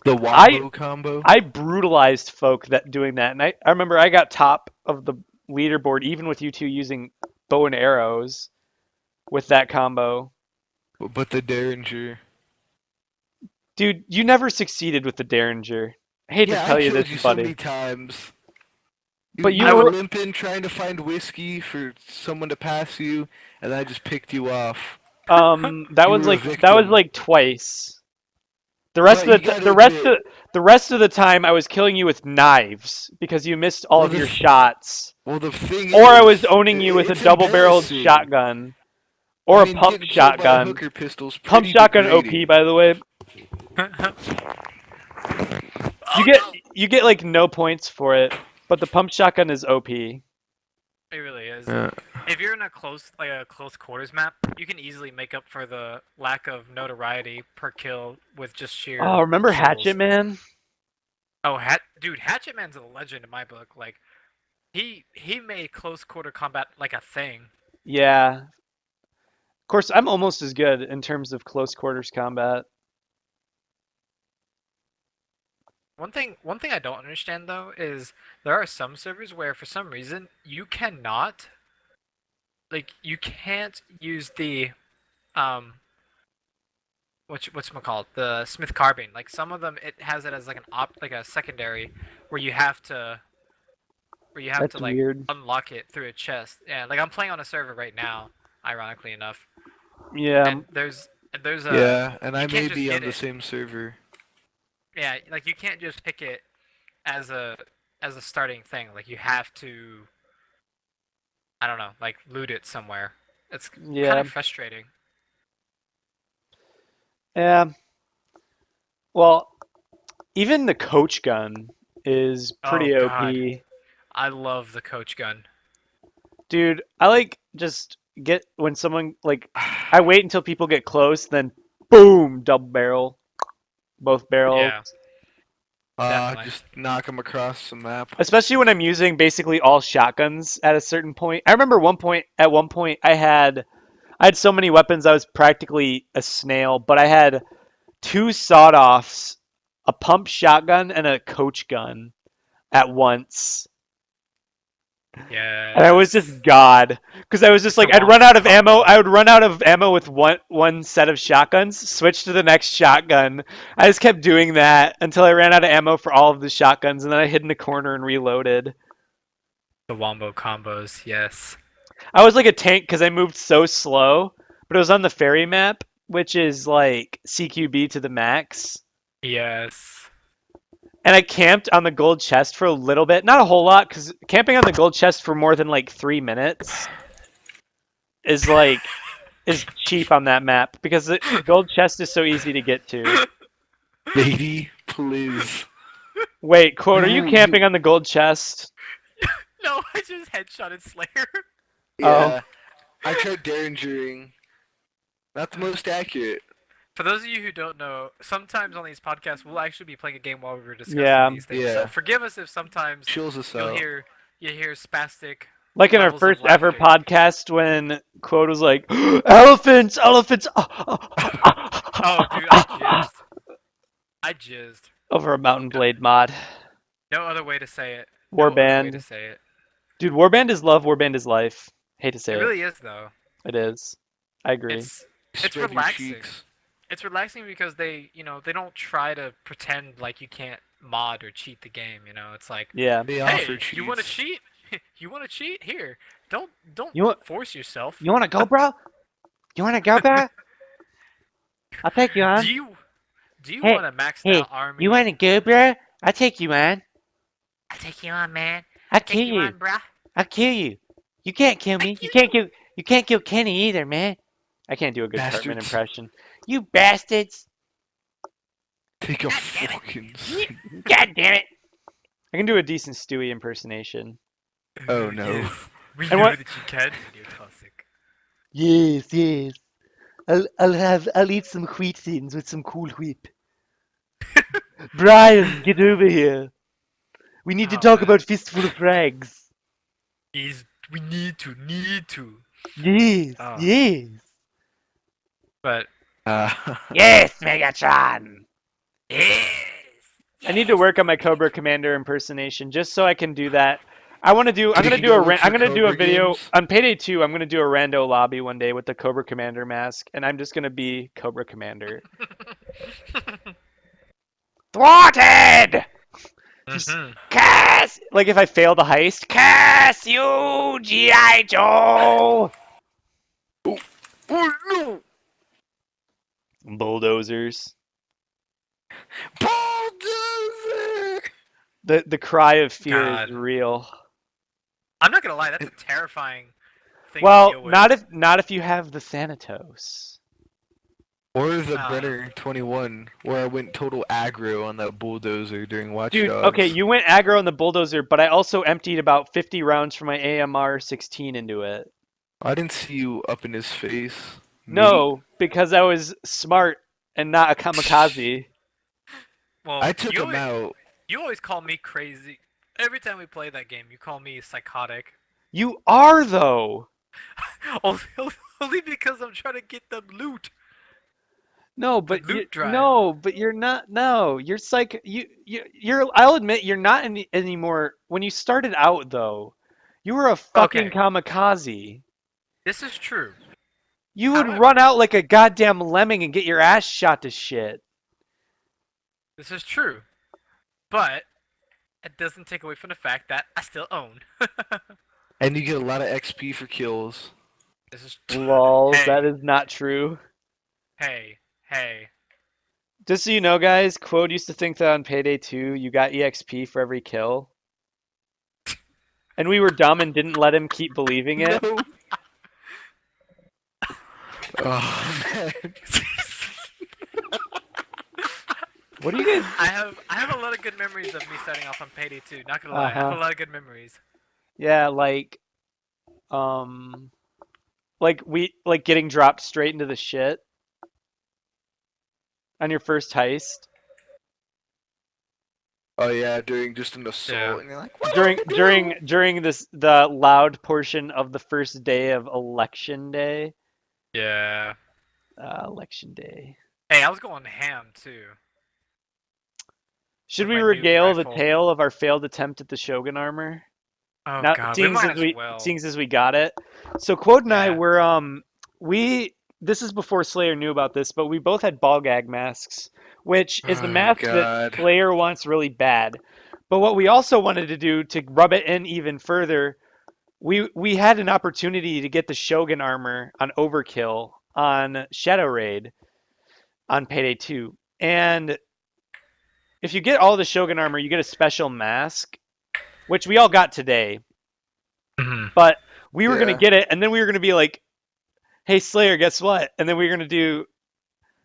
The wombo combo? I brutalized folk doing that. And I remember I got top of the leaderboard even with you two using bow and arrows with that combo. But the Derringer. Dude, you never succeeded with the Derringer. I hate to tell you this, you buddy. So many times. But you were limping, trying to find whiskey for someone to pass you, and I just picked you off. That was like twice. The rest of the time I was killing you with knives because you missed all of your shots. Well, the thing I was owning you with a double-barreled shotgun. Or I a mean, pump getting killed by a shotgun. hooker pistol's Pump pretty shotgun OP, degrading. by the way. You Oh get no! you get like no points for it, but the pump shotgun is OP. It really is. Yeah. If you're in a close quarters map, you can easily make up for the lack of notoriety per kill with just sheer Oh, remember kills. Hatchet Man? Oh, dude, Hatchet Man's a legend in my book. Like, he made close quarter combat like a thing. Yeah. Of course, I'm almost as good in terms of close quarters combat. One thing I don't understand though is there are some servers where for some reason you cannot, like, you can't use the what's it called, the Smith carbine. Like some of them it has it as like like a secondary where you have to That's like weird. unlock it through a chest. Yeah, like I'm playing on a server right now, ironically enough, Yeah. and there's a Yeah, and you I can't may just be get on the it. same server. Yeah, like you can't just pick it as a starting thing. Like you have to, I don't know, like loot it somewhere. It's kind Yeah. of frustrating. Yeah. Well, even the coach gun is Oh pretty god, OP. I love the coach gun. Dude, I like just get when someone like I wait until people get close, then boom, double barrel, both barrels. Yeah, definitely. Just knock them across the map. Especially when I'm using basically all shotguns at a certain point. I remember at one point I had so many weapons I was practically a snail, but I had two sawed-offs, a pump shotgun, and a coach gun at once. And I was just Yes. God, because I was just It's the like, I'd run wombo out of ammo. combo. I would run out of ammo with one set of shotguns, switch to the next shotgun. I just kept doing that until I ran out of ammo for all of the shotguns, and then I hid in a corner and reloaded. The wombo combos. Yes. I was like a tank because I moved so slow, but it was on the ferry map, which is like CQB to the max. Yes. And I camped on the gold chest for a little bit, not a whole lot, because camping on the gold chest for more than like 3 minutes is like is cheap on that map because the gold chest is so easy to get to. Lady, please. Wait, quote, are you You- camping on the gold chest? No, I just headshotted Slayer. Yeah. I tried derringering. Not the most accurate. For those of you who don't know, sometimes on these podcasts we'll actually be playing a game while we're discussing Yeah. these things. Yeah. So forgive us if sometimes Chills us you'll out. hear spastic Like in our levels of first ever laughter. podcast when quote was like, elephants, elephants, Oh, dude, I jizzed. over a mountain blade mod. No other way to say it. No other way to Warband. say it. Dude, Warband is love, Warband is life. Hate to say It it. really is though. It is. I agree. It's Spread your relaxing. cheeks. It's relaxing because they don't try to pretend like you can't mod or cheat the game. It's like, Yeah. They hey, offer cheats. you want to cheat? You want to cheat? Here, don't You want force yourself. you want to go, bro? You want to go, bro? I'll take you on. Do you Hey, want a maxed hey, out army? you want to go, bro? I'll take you on. I take you on, man. I'll Take kill you you. on, bruh. I'll kill you. You can't kill me. You can't kill. You can't kill Kenny either, man. I can't do a good Cartman Bastards. impression. You bastards! Take a fucking. God damn it! I can do a decent Stewie impersonation. Oh no. Yes. We And know what- that you can. You're classic. Yes, yes. I'll eat some wheat thins with some cool whip. Brian, get over here. We need to Oh, talk man. about Fistful of Frags. We need to. Yes, Oh. yes. But Yes, Megatron. yes. I need to work on my Cobra Commander impersonation just so I can do that. I'm gonna do you a go look I'm for gonna do a Cobra video games? on Payday 2. I'm gonna do a rando lobby one day with the Cobra Commander mask, and I'm just gonna be Cobra Commander. Thwarted. Just Mhm. Cass. Like if I fail the heist, Cass you GI Joe. Oh no! Bulldozers. Bulldozer! The cry of fear is God. real. I'm not gonna lie. That's a terrifying thing to Well, deal with. not if you have the Thanatos. Or the Uh, Brenner 21, where I went total aggro on that bulldozer during Watch Dude, Dogs. okay, you went aggro on the bulldozer, but I also emptied about 50 rounds from my AMR 16 into it. I didn't see you up in his face. No, because I was smart and not a kamikaze. well, I took him out. You always call me crazy. Every time we play that game, you call me psychotic. You are though. only, only because I'm trying to get the loot. No, The but loot drive. no, but you're not. No, you're you're. I'll admit you're not anymore. When you started out though, you were a fucking Okay. kamikaze. This is true. You would However- run out like a goddamn lemming and get your ass shot to shit. This is true. But it doesn't take away from the fact that I still own. And you get a lot of XP for kills. This is Lol, Hey. that is not true. Hey. Just so you know, guys, Quode used to think that on Payday 2 you got EXP for every kill. And we were dumb and didn't let him keep believing it. No. Oh man. What do you guys... I have a lot of good memories of me starting off on Payday 2. Not gonna lie, I have Uh-huh. a lot of good memories. Yeah, like getting dropped straight into the shit on your first heist. Oh yeah, during just an assault, Yeah. and you're like, what During the loud portion of the first day of election day. Yeah. Election day. Hey, I was going ham too. Should With we my new regale the rifle. tale of our failed attempt at the Shogun armor? Oh Now, god, we might as well. seeing as we got it. So Quode and I Yeah. were this is before Slayer knew about this, but we both had ball gag masks, which is a Oh, mask that God. Slayer wants really bad. But what we also wanted to do to rub it in even further, we had an opportunity to get the Shogun armor on Overkill on Shadow Raid on Payday 2. And if you get all the Shogun armor, you get a special mask, which we all got today. Mhm. But we were Yeah. gonna get it, and then we were gonna be like, "Hey Slayer, guess what?" And then we were gonna do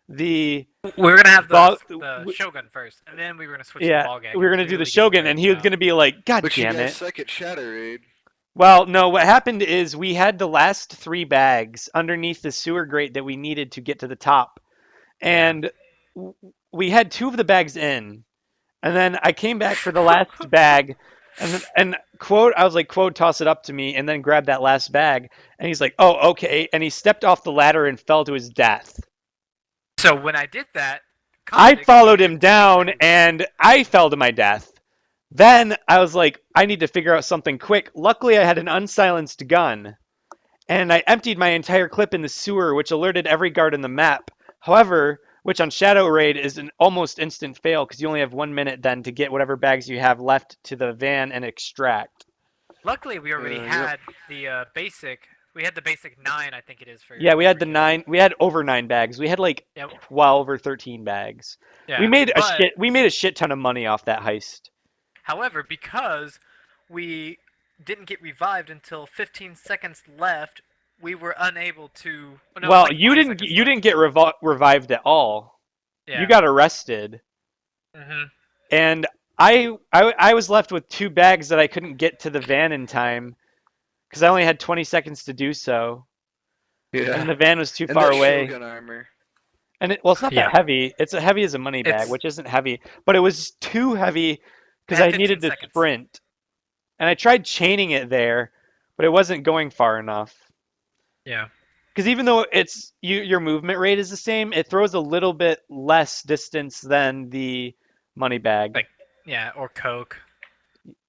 the We were gonna have Ball- the Shogun first, and then we were gonna switch yeah, to ball gag. we were gonna and do the really get Shogun, and he was out. gonna be like, "God But you damn guys it!" suck at Shadow Raid. Well, no, what happened is we had the last 3 bags underneath the sewer grate that we needed to get to the top, and we had 2 of the bags in, and then I came back for the last bag. And Quote, I was like, Quote, toss it up to me, and then grab that last bag. And he's like, oh, okay. And he stepped off the ladder and fell to his death. So when I did that, I Cosmic followed needed him to down, move. and I fell to my death. Then I was like, I need to figure out something quick. Luckily, I had an unsilenced gun, and I emptied my entire clip in the sewer, which alerted every guard in the map. However, which on Shadow Raid is an almost instant fail because you only have 1 minute then to get whatever bags you have left to the van and extract. Luckily, we already Yep. had the basic. We had the basic 9, I think it is for. Yeah, we had for the you. 9. We had over 9 bags. We had like Yeah, 12 or 13 bags. yeah. We made but, We made a shit ton of money off that heist. However, because we didn't get revived until 15 seconds left, we were unable to. Oh, no, it was Well, like 5 seconds you left. didn't get revived at all. Yeah. You got arrested. Mhm. And I was left with 2 bags that I couldn't get to the van in time because I only had 20 seconds to do so, Yeah. and the van was too And far that away. Shogun armor. And it's not Yeah. that heavy. It's a heavy as a money bag, It's- which isn't heavy, but it was too heavy because had I needed 15 to seconds. sprint. And I tried chaining it there, but it wasn't going far enough. Yeah. Because even though your movement rate is the same, it throws a little bit less distance than the money bag. Like- Yeah, or Coke.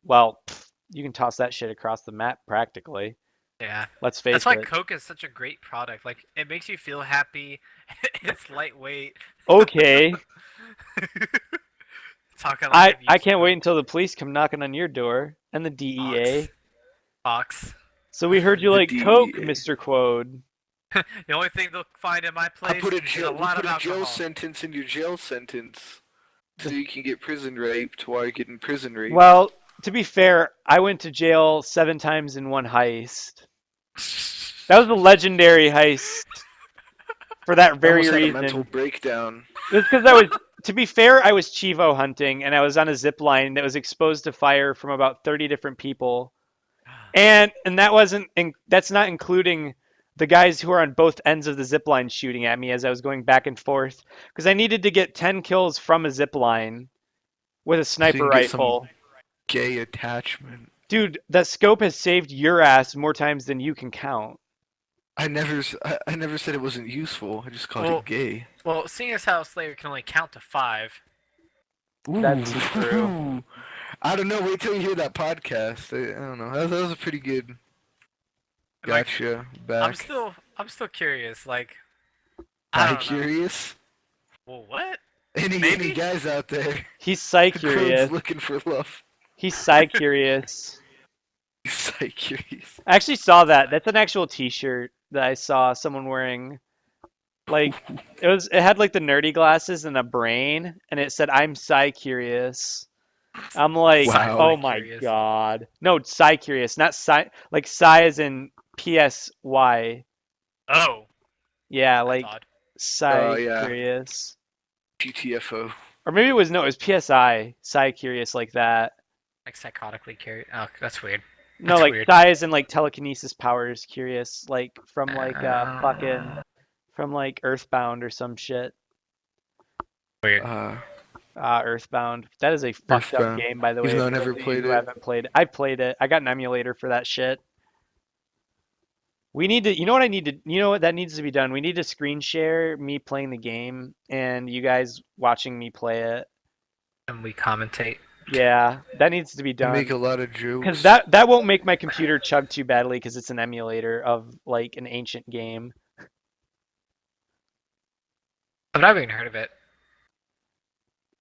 Well, you can toss that shit across the map practically. Yeah. Let's face That's why it. Coke is such a great product. Like, it makes you feel happy. It's lightweight. Okay, Talking like I can't wait until the police come knocking on your door and the DEA. Fox. So we heard you The like Coke, DEA. Mr. Quode. The only thing they'll find in my place I put a is a jail, we lot put of a jail alcohol. sentence in your jail sentence, so you can get prison raped while you're getting prison raped. Well, to be fair, I went to jail 7 times in one heist. That was a legendary heist for that I very almost had a mental reason. breakdown. It's because I was, to be fair, I was Chivo hunting and I was on a zip line that was exposed to fire from about 30 different people. And that's not including the guys who are on both ends of the zip line shooting at me as I was going back and forth because I needed to get 10 kills from a zip line with a So you sniper can get some rifle. gay attachment. Dude, that scope has saved your ass more times than you can count. I never said it wasn't useful. I just called Well, it gay. well, seeing as how Slayer can only count to 5. That's true. Ooh. I don't know. Wait till you hear that podcast. I don't know. That was a pretty good. Like, Gotcha. Back. I'm still curious. Like, I don't know. Bi-curious? Well, what? Any Maybe? guys out there? He's psych Crone's curious. looking for love. He's psych curious. Psychosis. I actually saw that. That's an actual T-shirt that I saw someone wearing. Like it had like the nerdy glasses and a brain, and it said "I'm Psy Curious." I'm like, Wow. oh my Curious. god. No, Psy Curious, not Psy. Like Psy as in PSY. Oh, Yeah, that's like odd. Psy yeah. Curious. GTFO. Or maybe it was PSI. Psy Curious like that. Like psychotically curious. Oh, that's weird. No, That's like weird. Psy as in like telekinesis powers curious, like from like Uh, from like Earthbound or some shit. Weird. Earthbound. That is a fucked up Earthbound. game, by the way. Even though I for never those of you played who it. haven't played it. I played it. I got an emulator for that shit. We need to, you know what I need to, you know what that needs to be done? We need to screen share me playing the game and you guys watching me play it. And we commentate. Yeah, that needs to be I done. make a lot of jokes. Because that won't make my computer chug too badly because it's an emulator of like an ancient game. I've never even heard of it.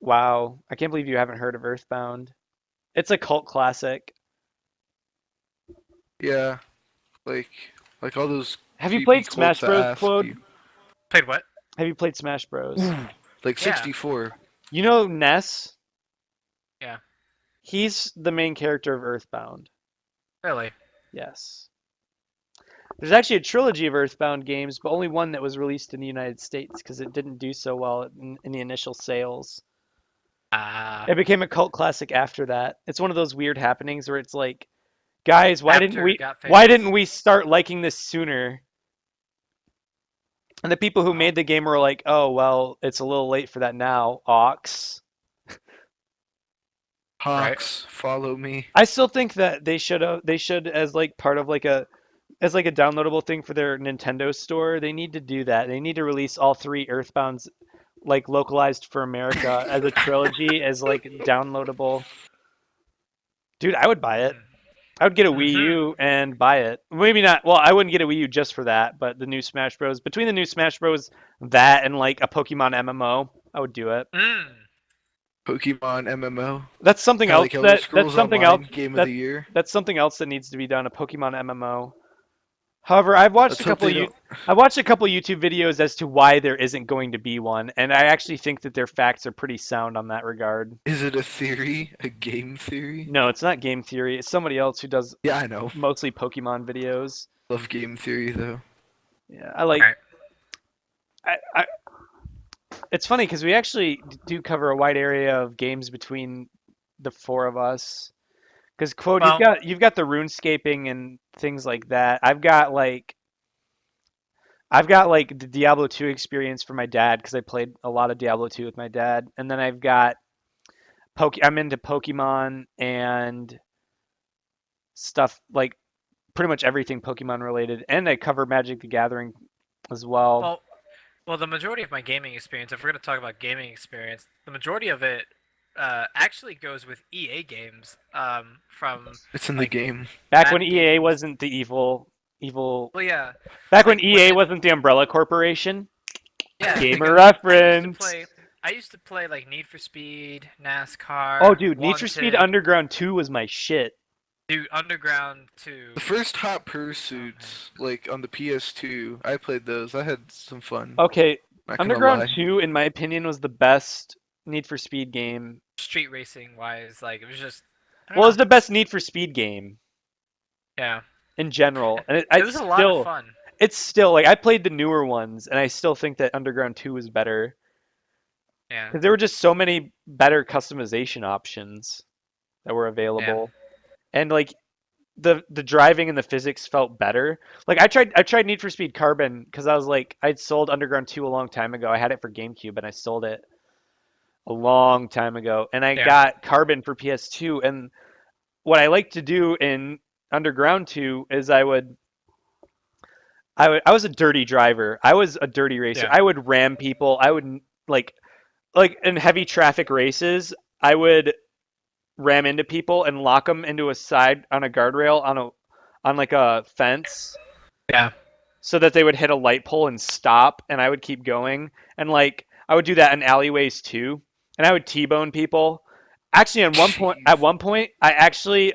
Wow, I can't believe you haven't heard of Earthbound. It's a cult classic. Yeah. Like all those. Have you creepy played Smash cults that Bros, ask Claude? you- Played what? Have you played Smash Bros? Like Yeah. 64. You know Ness? Yeah. He's the main character of Earthbound. Really? Yes. There's actually a trilogy of Earthbound games, but only one that was released in the United States because it didn't do so well in the initial sales. It became a cult classic after that. It's one of those weird happenings where it's like, guys, why After didn't it got why famous. didn't we start liking this sooner? And the people who made the game were like, oh well, it's a little late for that now, Ox. Hawks, follow me. I still think that they should as like part of like a downloadable thing for their Nintendo store. They need to do that. They need to release all 3 Earthbounds like localized for America as a trilogy as like downloadable. Dude, I would buy it. I would get a Wii U and buy it. Maybe not. Well, I wouldn't get a Wii U just for that, but the new Smash Bros. Between the new Smash Bros. That and like a Pokemon MMO, I would do it. Pokemon MMO. That's something else. Like Elder Scrolls That's something Online, else. Game of the Year. That's something else that needs to be done. A Pokemon MMO. However, I've watched Let's a hope couple. they don't- I've watched a couple YouTube videos as to why there isn't going to be one, and I actually think that their facts are pretty sound on that regard. Is it a theory? A game theory? No, it's not game theory. It's somebody else who does Yeah, I know. mostly Pokemon videos. Love game theory though. Yeah, I like. Right. I it's funny because we actually do cover a wide area of games between the 4 of us. Because Quote, Well- you've got the RuneScaping and things like that. I've got like the Diablo 2 experience for my dad because I played a lot of Diablo 2 with my dad, and then I've got I'm into Pokemon and stuff like pretty much everything Pokemon related, and I cover Magic the Gathering as well. Well, the majority of my gaming experience, if we're going to talk about gaming experience, the majority of it actually goes with EA games. From It's in the game. Back when Bad EA games. wasn't the evil. well, yeah, Back when like, EA when- wasn't the Umbrella Corporation. yeah. Gamer because reference. I used to play like Need for Speed, NASCAR. Oh, dude, Need for Speed Wanted. Underground 2 was my shit. Dude, Underground 2. The first Hot Pursuits, like on the PS2, I played those. I had some fun. Okay, Not gonna Underground lie. 2, in my opinion, was the best Need for Speed game. Street racing wise, like it was just. I don't Well, it was know. the best Need for Speed game. Yeah. in general, and It was a lot of fun. it's still like I played the newer ones, and I still think that Underground 2 was better Yeah, because there were just so many better customization options that were yeah, available, and like the driving and the physics felt better. Like I tried Need for Speed Carbon because I was like I'd sold Underground 2 a long time ago. I had it for GameCube and I sold it a long time ago, and I yeah, got Carbon for PS2. And what I like to do in Underground 2 is I was a dirty driver. I was a dirty racer. yeah. I would ram people. I would like like in heavy traffic races, I would ram into people and lock them into a side on a guardrail on like a fence Yeah. so that they would hit a light pole and stop, and I would keep going. And like I would do that in alleyways too, and I would T-bone people. Actually, at Jeez. one point, I actually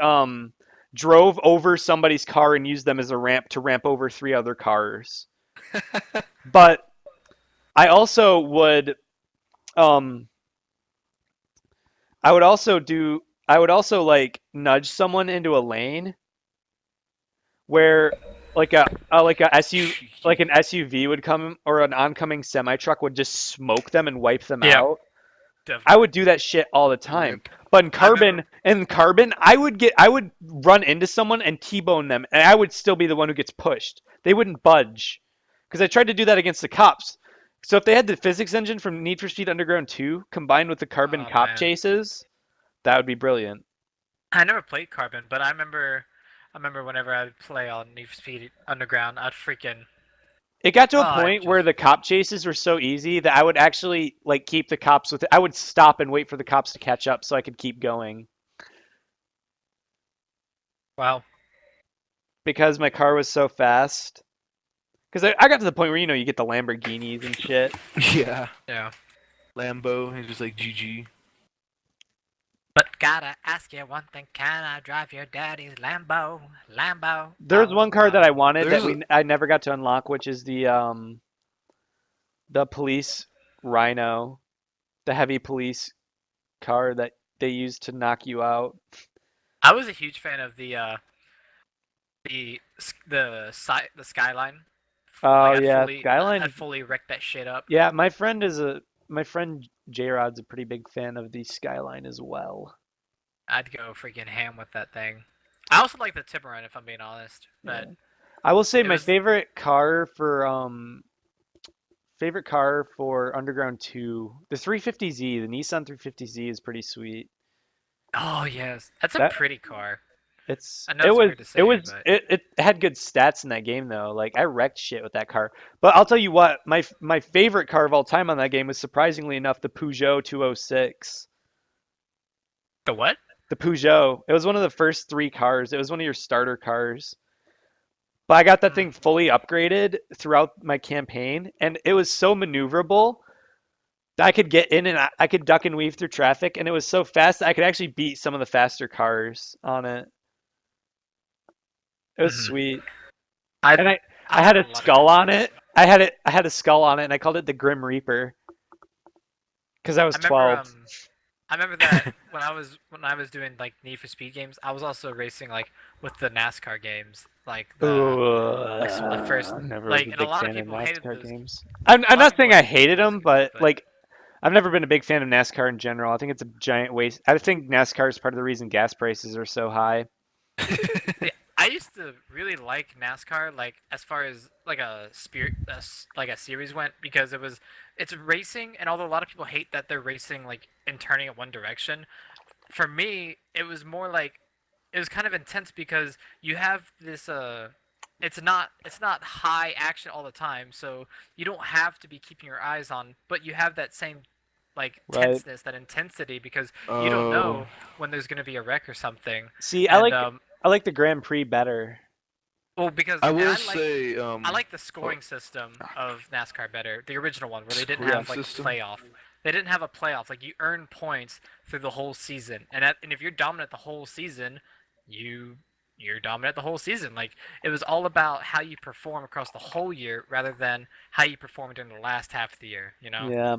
drove over somebody's car and used them as a ramp to ramp over three other cars. But I also would um I would also like nudge someone into a lane where like a like an SUV would come or an oncoming semi truck would just smoke them and wipe them Yeah, out. I definitely. would do that shit all the time. Rip. But I remember. in Carbon, I would run into someone and T-bone them, and I would still be the one who gets pushed. They wouldn't budge because I tried to do that against the cops. So if they had the physics engine from Need for Speed Underground 2 combined with the Carbon Oh cop man, chases, that would be brilliant. I never played Carbon, but I remember. I remember whenever I would play on Need for Speed Underground, I'd freaking. It got to Oh, a I point where just. the cop chases were so easy that I would actually like keep the cops with it. I would stop and wait for the cops to catch up so I could keep going Wow. because my car was so fast. Because I got to the point where you get the Lamborghinis and shit. Yeah. Yeah. Lambo, and just like GG. But gotta ask you one thing: can I drive your daddy's Lambo? Lambo. There's Oh, one car that oh. I wanted that There's a, I never got to unlock, which is the police Rhino, the heavy police car that they use to knock you out. I was a huge fan of the Skyline. Oh Like yeah, I'd Skyline. fully wreck that shit up. Yeah, my friend J Rod's a pretty big fan of the Skyline as well. I'd go freaking ham with that thing. I also like the Tiburon, if I'm being honest. Yeah. But I will say it my was. favorite car for Underground 2, the 350Z, the Nissan 350Z is pretty sweet. Oh yes, that's a That pretty car. it's I know it's weird to say, but it had good stats in that game though. Like I wrecked shit with that car. But I'll tell you what, my favorite car of all time on that game was surprisingly enough the Peugeot 206. the what? The Peugeot. It was one of the first three cars. It was one of your starter cars. But I got that Hmm. thing fully upgraded throughout my campaign, and it was so maneuverable that I could get in and I could duck and weave through traffic, and it was so fast that I could actually beat some of the faster cars on it. It was Hmm. sweet. I And I I had had a a lot of skull on memories. it. I had a skull on it, and I called it the Grim Reaper because I was I remember 12. um I remember that when I was doing like Need for Speed games, I was also racing like with the NASCAR games, Ooh, like some of the first I never was like, a and a big lot of fan of people hated NASCAR those. games. A I'm lot of not people saying I hated hated those them, games, but but like I've never been a big fan of NASCAR in general. I think it's a giant waste. I think NASCAR is part of the reason gas prices are so high. yeah, I used to really like NASCAR, like as far as like like a series went, because it's racing, and although a lot of people hate that they're racing like and turning in one direction, for me it was more like it was kind of intense because you have this it's not high action all the time, so you don't have to be keeping your eyes on, but you have that same like Right. tenseness, that intensity, because you don't oh, know when there's going to be a wreck or something. See, And I like the Grand Prix better. well, because I and will say, I like the oh, scoring system of NASCAR better, the original one, where they didn't scoring have like system. playoff. They didn't have a playoff. Like you earn points through the whole season, and if you're dominant the whole season, you you're dominant the whole season. Like it was all about how you perform across the whole year rather than how you perform during the last half of the year. You know, Yeah.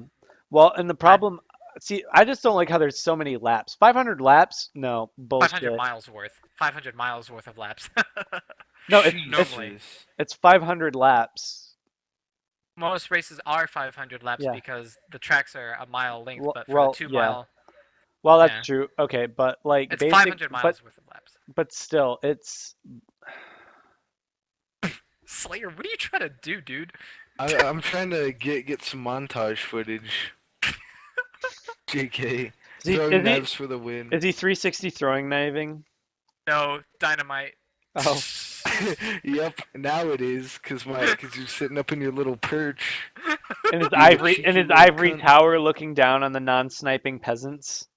Well, and the I problem, see, I just don't like how there's so many laps. 500 laps? No, 500 bullshit. miles worth, 500 miles worth of laps. No, it's Normally. it's 500 laps. Most races are 500 laps Yeah. because the tracks are a mile length, but for Well, the 2 yeah. mile, Well, that's yeah, true. Okay, but like it's 500 miles worth of laps. but still, it's Slayer, what are you trying to do, dude? I'm trying to get some montage footage. JK. Throwing knives for the win. is he 360 throwing kniving? No, dynamite. Oh. Yep, now it is, cause you're sitting up in your little perch. In his Being a ivory cheeky little cunt. tower looking down on the non-sniping peasants.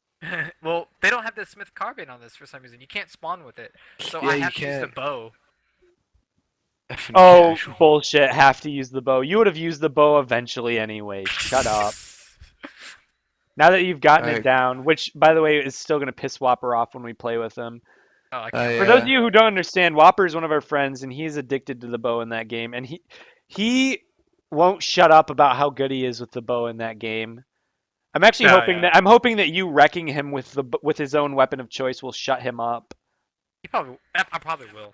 Well, they don't have the Smith carbine on this for some reason. You can't spawn with it, so Yeah, I you have to use the can't. bow. Effing Oh, casual. bullshit. Have to use the bow. You would have used the bow eventually anyway. Shut up. Now that you've gotten it down, which, by the way, is still going to piss Whopper off when we play with him. Oh, I can't. For those of you who don't understand, Whopper is one of our friends, and he's addicted to the bow in that game. And he won't shut up about how good he is with the bow in that game. I'm actually hoping that you wrecking him with his own weapon of choice will shut him up. I probably will.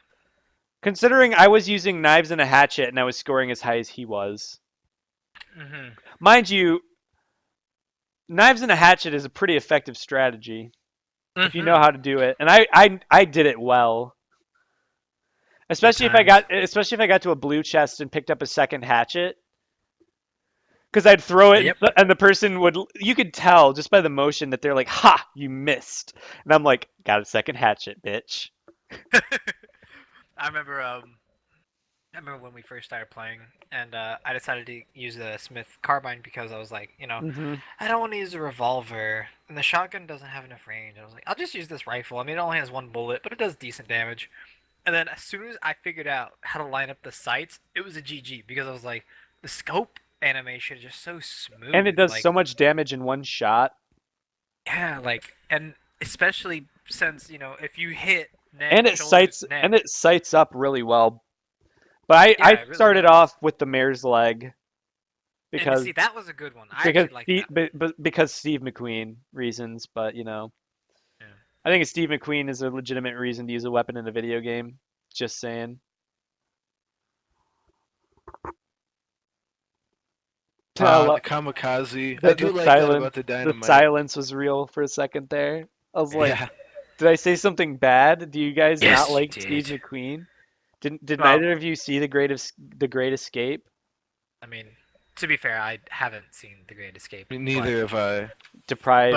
Considering I was using knives and a hatchet and I was scoring as high as he was. Mm-hmm. Mind you, knives and a hatchet is a pretty effective strategy if you know how to do it, and I did it well. Especially if I got to a blue chest and picked up a second hatchet, because I'd throw it and the person would. You could tell just by the motion that they're like, "Ha, you missed," and I'm like, "Got a second hatchet, bitch." I remember when we first started playing, and I decided to use the Smith carbine because I was like, I don't want to use a revolver, and the shotgun doesn't have enough range. I was like, I'll just use this rifle. I mean, it only has 1 bullet, but it does decent damage. And then as soon as I figured out how to line up the sights, it was a GG because I was like, the scope animation is just so smooth. And it does so much damage in one shot. Yeah, and especially since, if you hit neck, and it sights up really well. But I started off with the mare's leg because see, that was a good one. Because Steve McQueen reasons, but I think Steve McQueen is a legitimate reason to use a weapon in a video game. Just saying. The kamikaze. I do like that about the dynamite. The silence was real for a second there. I was like, did I say something bad? Do you guys not like Steve McQueen? Did neither of you see The Great Escape? I mean, to be fair, I haven't seen The Great Escape. Neither have I. Deprived.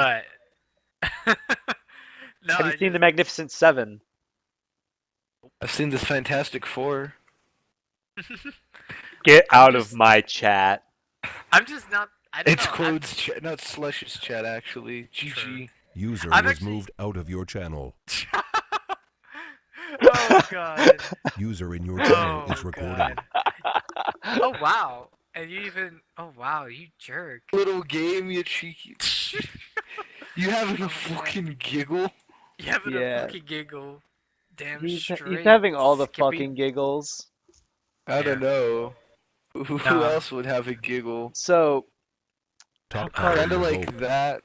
But no, have you seen The Magnificent Seven? I've seen The Fantastic Four. Get out of my chat. I'm just not. It's Quode's chat, not Slush's chat, actually. GG. User was moved out of your channel. Oh god. User in your channel is recording. Oh wow. And you even. Oh wow, you jerk. Little game, you cheeky. You having a fucking giggle? You having a fucking giggle. Damn straight. He's having all the fucking giggles. I don't know. Who else would have a giggle? So, kind of like that,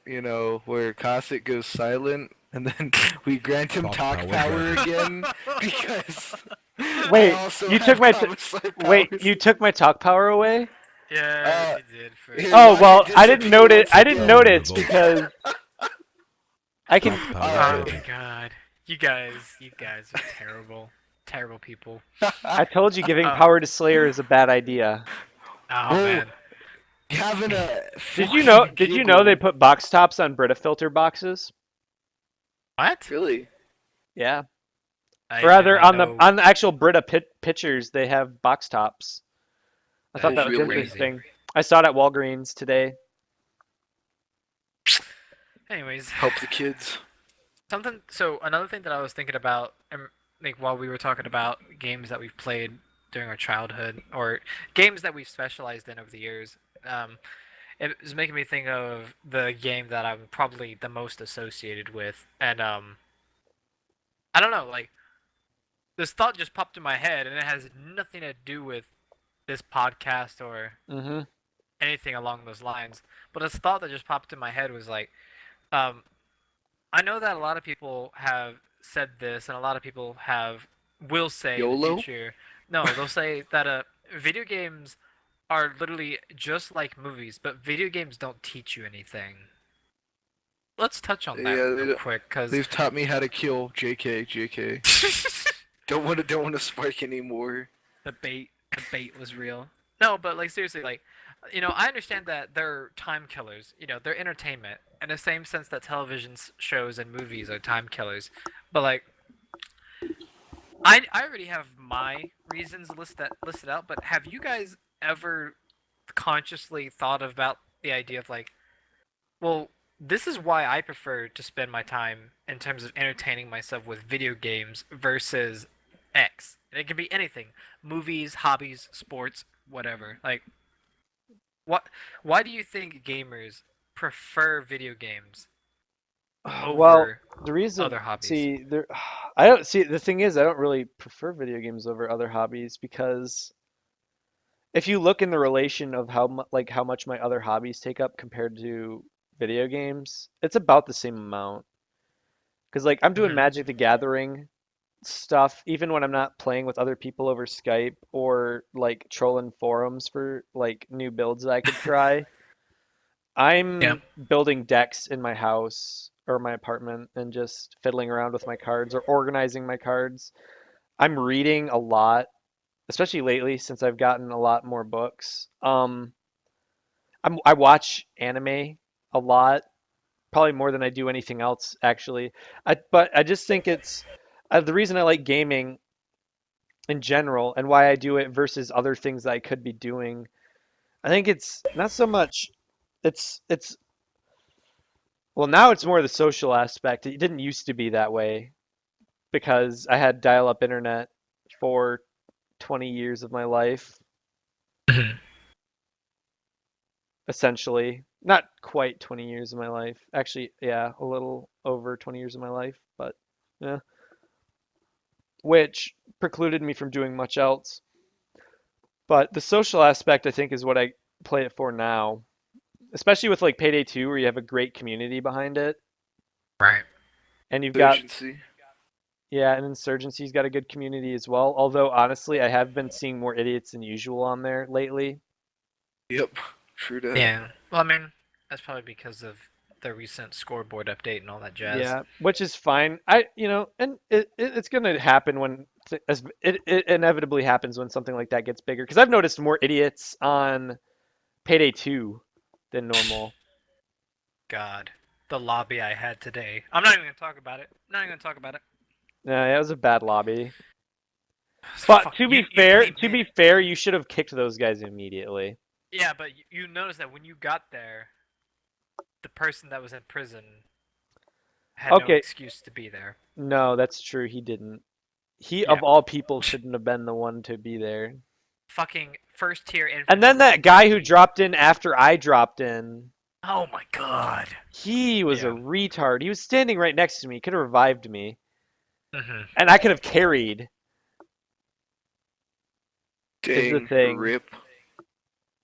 where Cossack goes silent, and then we grant him talk power again because. Wait, you took my talk power away? Yeah, you did. Oh well, I didn't notice. I didn't notice because I can. Oh my god, you guys are terrible. Terrible people. I told you giving power to Slayer is a bad idea. Oh man. Having a Did you know they put box tops on Brita filter boxes? What? Really? Yeah. Rather on the actual Brita pitchers they have box tops. I thought that was interesting. Crazy. I saw it at Walgreens today. Anyways, help the kids. So another thing that I was thinking about, while we were talking about games that we've played during our childhood, or games that we've specialized in over the years, it was making me think of the game that I'm probably the most associated with, and I don't know, this thought just popped in my head, and it has nothing to do with this podcast or anything along those lines, but this thought that just popped in my head was I know that a lot of people have said this, and a lot of people have will say in the YOLO? future. No, they'll say that video games are literally just like movies, but video games don't teach you anything. Let's touch on that Yeah, real quick, cause they've taught me how to kill. JK, JK. Don't want to spark anymore. the bait was real. No, but like seriously, like I understand that they're time killers. They're entertainment in the same sense that television shows and movies are time killers. But like, I already have my reasons listed out. But have you guys ever consciously thought about the idea of like, well, this is why I prefer to spend my time in terms of entertaining myself with video games versus X. And it can be anything: movies, hobbies, sports, whatever. Like, what? Why do you think gamers prefer video games Well, over the reason, other hobbies? see, there, I don't see. The thing is, I don't really prefer video games over other hobbies because if you look in the relation of how much my other hobbies take up compared to video games, it's about the same amount. Because like I'm doing Hmm. Magic the Gathering stuff even when I'm not playing with other people over Skype or like trolling forums for like new builds that I could try. Yeah. I'm building decks in my house or my apartment and just fiddling around with my cards or organizing my cards. I'm reading a lot, especially lately since I've gotten a lot more books. I watch anime a lot, probably more than I do anything else actually. But I just think it's the reason I like gaming in general and why I do it versus other things that I could be doing. I think it's not so much it's well, now it's more the social aspect. It didn't used to be that way because I had dial-up internet for 20 years of my life, Mhm. essentially. Not quite 20 years of my life. Actually, yeah, a little over 20 years of my life, but yeah, which precluded me from doing much else. But the social aspect, I think, is what I play it for now, especially with like Payday 2, where you have a great community behind it, Right. and you've got Urgency. yeah, and Insurgency's got a good community as well. Although honestly, I have been seeing more idiots than usual on there lately. Yep. True that. Yeah. Well, I mean, that's probably because of the recent scoreboard update and all that jazz. Yeah, which is fine. And it's gonna happen when as it inevitably happens when something like that gets bigger. Because I've noticed more idiots on Payday 2 than normal. God, the lobby I had today. I'm not even gonna talk about it. Not even gonna talk about it. Yeah, it was a bad lobby. But Fuck, you came to in. be fair, you should have kicked those guys immediately. Yeah, but you noticed that when you got there, the person that was in prison had no Okay, excuse to be there. no, that's true. He didn't. He Yeah. of all people shouldn't have been the one to be there. Fucking first tier And then infantry. that guy who dropped in after I dropped in, Oh my god. he was a Yeah. retard. He was standing right next to me. He could have revived me, Hmm. and I could have carried. Is the Dang. thing. Rip.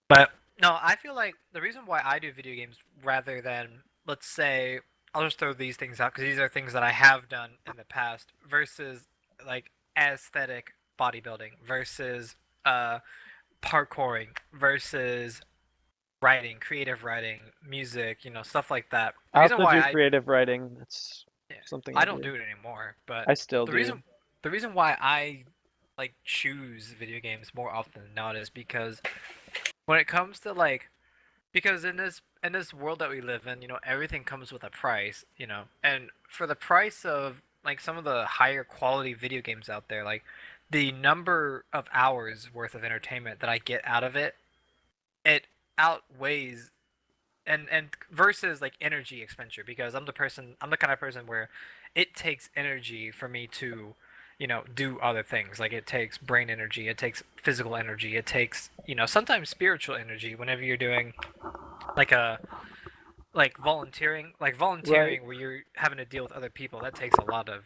But no, I feel like the reason why I do video games rather than, let's say, I'll just throw these things out because these are things that I have done in the past versus like aesthetic bodybuilding versus uh parkouring versus writing, creative writing, music, stuff like that. The I reason also why do creative writing. That's yeah, something I I don't do. do it anymore, but I still the do. reason why I like choose video games more often than not is because when it comes to like because in this world that we live in, everything comes with a price, and for the price of like some of the higher quality video games out there, like the number of hours worth of entertainment that I get out of it, it outweighs and versus like energy expenditure because I'm the kind of person where it takes energy for me to do other things. Like it takes brain energy, it takes physical energy, it takes sometimes spiritual energy whenever you're doing like a like Right. volunteering where you're having to deal with other people. That takes a lot of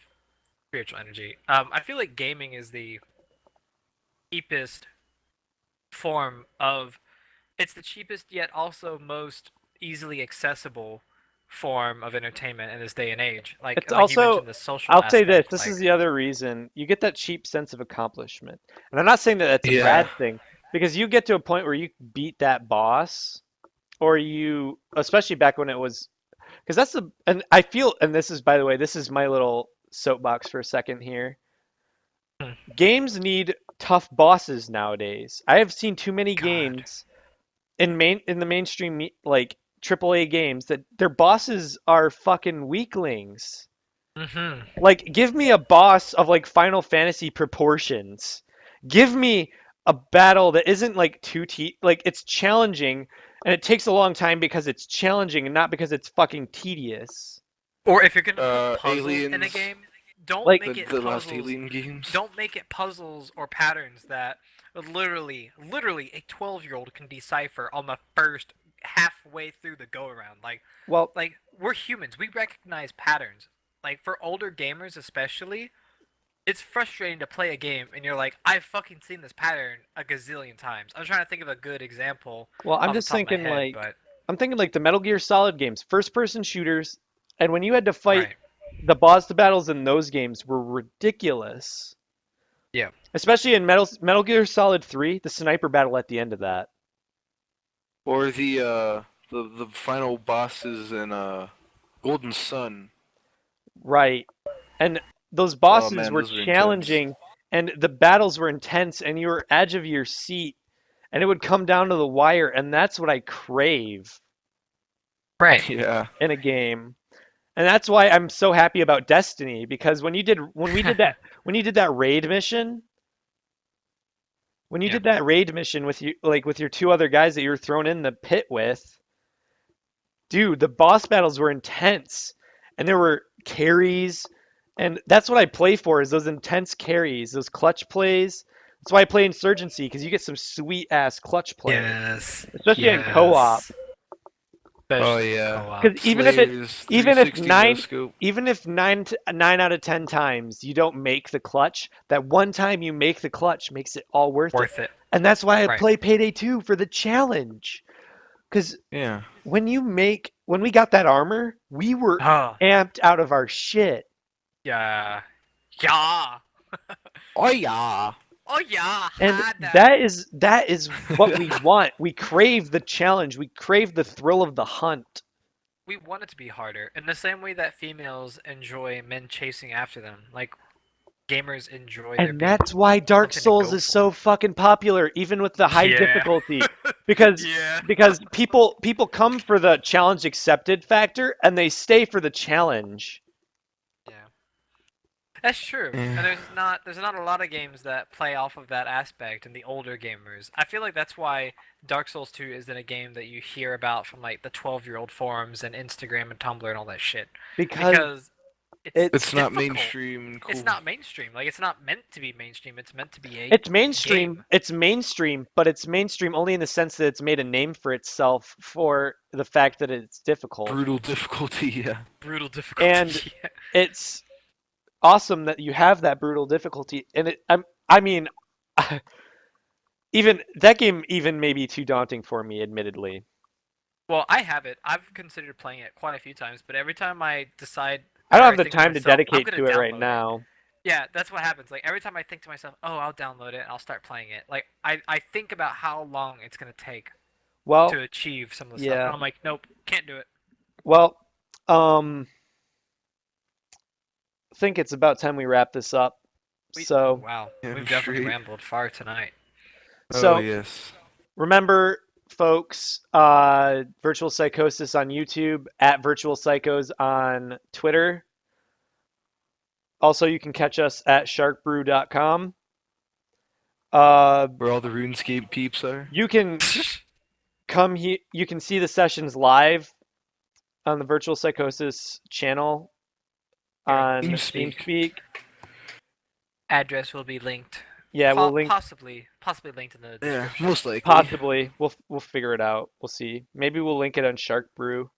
spiritual energy. I feel like gaming is the cheapest form of it's the cheapest yet also most easily accessible form of entertainment in this day and age. Like It's like you also, mentioned, the social I'll say this, aspect. this Like, is the other reason. You get that cheap sense of accomplishment. And I'm not saying that that's a Yeah. bad thing, because you get to a point where you beat that boss, or you, especially back when it was, because that's the, and I feel, and this is, by the way, this is my little soapbox for a second here. Hmm. Games need tough bosses nowadays. I have seen too many God. games in the mainstream like AAA games that their bosses are fucking weaklings. Mm-hmm. Like, give me a boss of like Final Fantasy proportions. Give me a battle that isn't like like it's challenging and it takes a long time because it's challenging and not because it's fucking tedious. Or if you're gonna put puzzles in a Aliens. game, don't Like, make it The last puzzles. Alien games. Don't make it puzzles or patterns that literally a 12-year-old can decipher on the first halfway through the go around. well, Like we're humans, we recognize patterns. Like for older gamers especially, it's frustrating to play a game and you're like, I've fucking seen this pattern a gazillion times. I'm trying to think of a good example I'm off the just top of my thinking head, like but I'm thinking like the Metal Gear Solid games, first person shooters, and when you had to fight right. the boss battles in those games were ridiculous. Yeah. Especially in Metal Gear Solid 3, the sniper battle at the end of that. Or the final bosses in Golden Sun. Right. And those Oh bosses man, were those are intense. challenging and the battles were intense and you were edge of your seat and it would come down to the wire and that's what I crave Right. Yeah. in a game. And that's why I'm so happy about Destiny because when you did that raid mission, when you Yeah. did that raid mission with you like with your two other guys that you were thrown in the pit with, dude, the boss battles were intense and there were carries and that's what I play for is those intense carries, those clutch plays. That's why I play Insurgency because you get some sweet ass clutch plays, Yes. especially in co-op. Yes. Oh Especially in yeah. Because co-ops. Slayers even if 360 no scope. nine out of 10 times you don't make the clutch, that one time you make the clutch makes it all worth it. Worth it. And that's why I Right. play Payday 2 for the challenge. Because Yeah. when we got that armor, we were Oh, amped out of our shit. yeah. Yeah. Oh yeah. Oh yeah. And Had that. that is what we want. We crave the challenge. We crave the thrill of the hunt. We want it to be harder. In the same way that females enjoy men chasing after them. Like gamers enjoy there And being that's why Dark something to Souls go is so for. fucking popular, even with the high Yeah. difficulty. Because Yeah. because people come for the challenge accepted factor and they stay for the challenge. Yeah. That's true. Yeah. And there's not a lot of games that play off of that aspect in the older gamers. I feel like that's why Dark Souls 2 isn't a game that you hear about from like the 12-year-old forums and Instagram and Tumblr and all that shit. Because It's not difficult. mainstream and cool. It's not mainstream. Like it's not meant to be mainstream. It's meant to be a it's mainstream. game. It's mainstream, but it's mainstream only in the sense that it's made a name for itself for the fact that it's difficult. Brutal difficulty, yeah. Brutal difficulty. And Yeah. it's awesome that you have that brutal difficulty. And I mean, even that game even may be too daunting for me, admittedly. Well, I have it. I've considered playing it quite a few times, but every time I decide, I or don't have the think time to myself, I'm dedicate gonna to it right download now. Yeah, that's what happens. Like every time I think to myself, "Oh, I'll download it and I'll start playing it." Like I think about how long it's gonna take Well, to achieve some of the stuff, yeah. and I'm like, "Nope, can't do it." Well, I think it's about time we wrap this up. Oh, So, wow, Yeah, we've I'm definitely straight. rambled far tonight. so Oh yes. remember, folks, Virtual Psychosis on YouTube, at Virtual Psychos on Twitter. Also, you can catch us at sharkbrew.com. Where all the RuneScape peeps are. You can come here. You can see the sessions live on the Virtual Psychosis channel on TeamSpeak. TeamSpeak. Address will be linked. Yeah, we'll link possibly linked in the Yeah, description. most likely. possibly. We'll figure it out. We'll see. Maybe we'll link it on Shark Brew.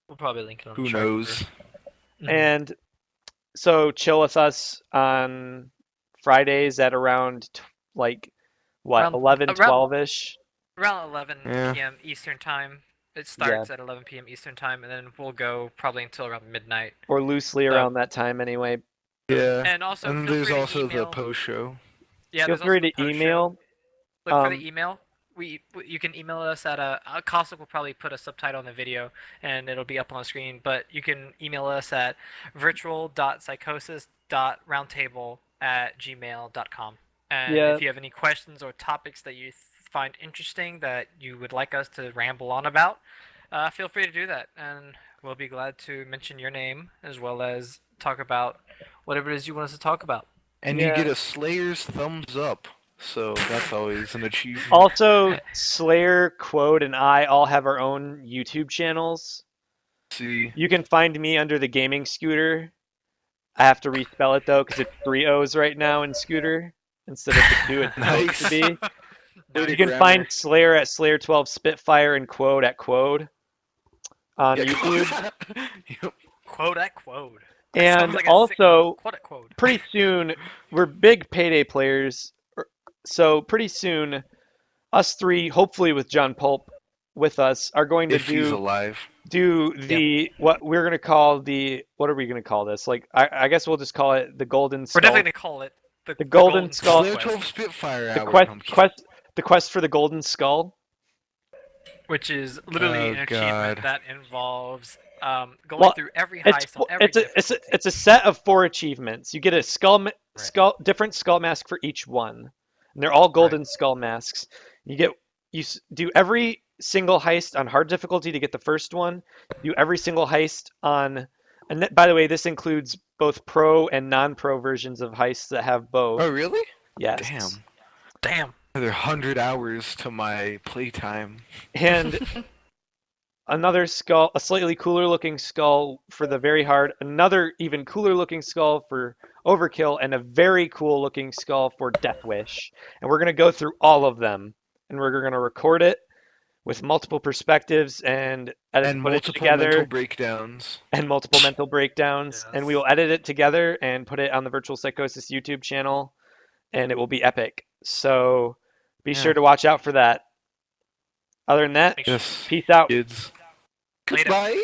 We'll probably link it on Who Shark knows? Brew. And so chill with us on Fridays at around Around- 11, around- 12ish. Around 11 Yeah. p.m. Eastern time. It starts at 11 p.m. Eastern time, and then we'll go probably until around midnight. Or loosely So- around that time anyway. Yeah. And also, And feel there's free to also the email. post show. Yeah, Feel there's free also the to post show. email. Look for the email. You can email us at Cossack will probably put a subtitle on the video and it'll be up on the screen. But you can email us at virtual.psychosis.roundtable@gmail.com. And Yeah. if you have any questions or topics that you find interesting that you would like us to ramble on about, feel free to do that, and we'll be glad to mention your name as well as talk about whatever it is you want us to talk about. And Yeah. you get a Slayer's thumbs up. So that's always an achievement. Also, Slayer, Quode, and I all have our own YouTube channels. See. You can find me under the Gaming Scooter. I have to respell it though because it's 3 O's right now in Scooter instead of the 2 it's supposed to be. Dirty You can grammar. find Slayer at Slayer12 Spitfire and Quode at Quode on Yeah, YouTube. Yep. Quote at quote. And Sounds like a also, quote at quote. pretty soon, we're big Payday players. So pretty soon, us three, hopefully with John Pulp with us, are going to If he's alive. do the what we're gonna call the what are we gonna call this? Like I guess we'll just call it the Golden Skull. We're definitely gonna call it the Golden Skull Slayer Quest, 12 Spitfire the hour. quest for the Golden Skull. which is literally Oh, an achievement God. that involves going Well, through every heist on every It's a set of 4 achievements. You get a different skull mask for each one, and they're all golden skull masks. You do every single heist on hard difficulty to get the first one. Do every single heist on, and by the way, this includes both pro and non-pro versions of heists that have both. Oh, really? Yes. Damn. Another 100 hours to my playtime. And another skull, a slightly cooler looking skull for the very hard, another even cooler looking skull for overkill, and a very cool looking skull for Death Wish. And we're going to go through all of them, and we're going to record it with multiple perspectives and edit And put it multiple together. mental breakdowns. And multiple mental breakdowns. And we will edit it together and put it on the Virtual Psychosis YouTube channel, and it will be epic. So be sure to watch out for that. Other than that, Yes, peace out. kids. Later. Goodbye.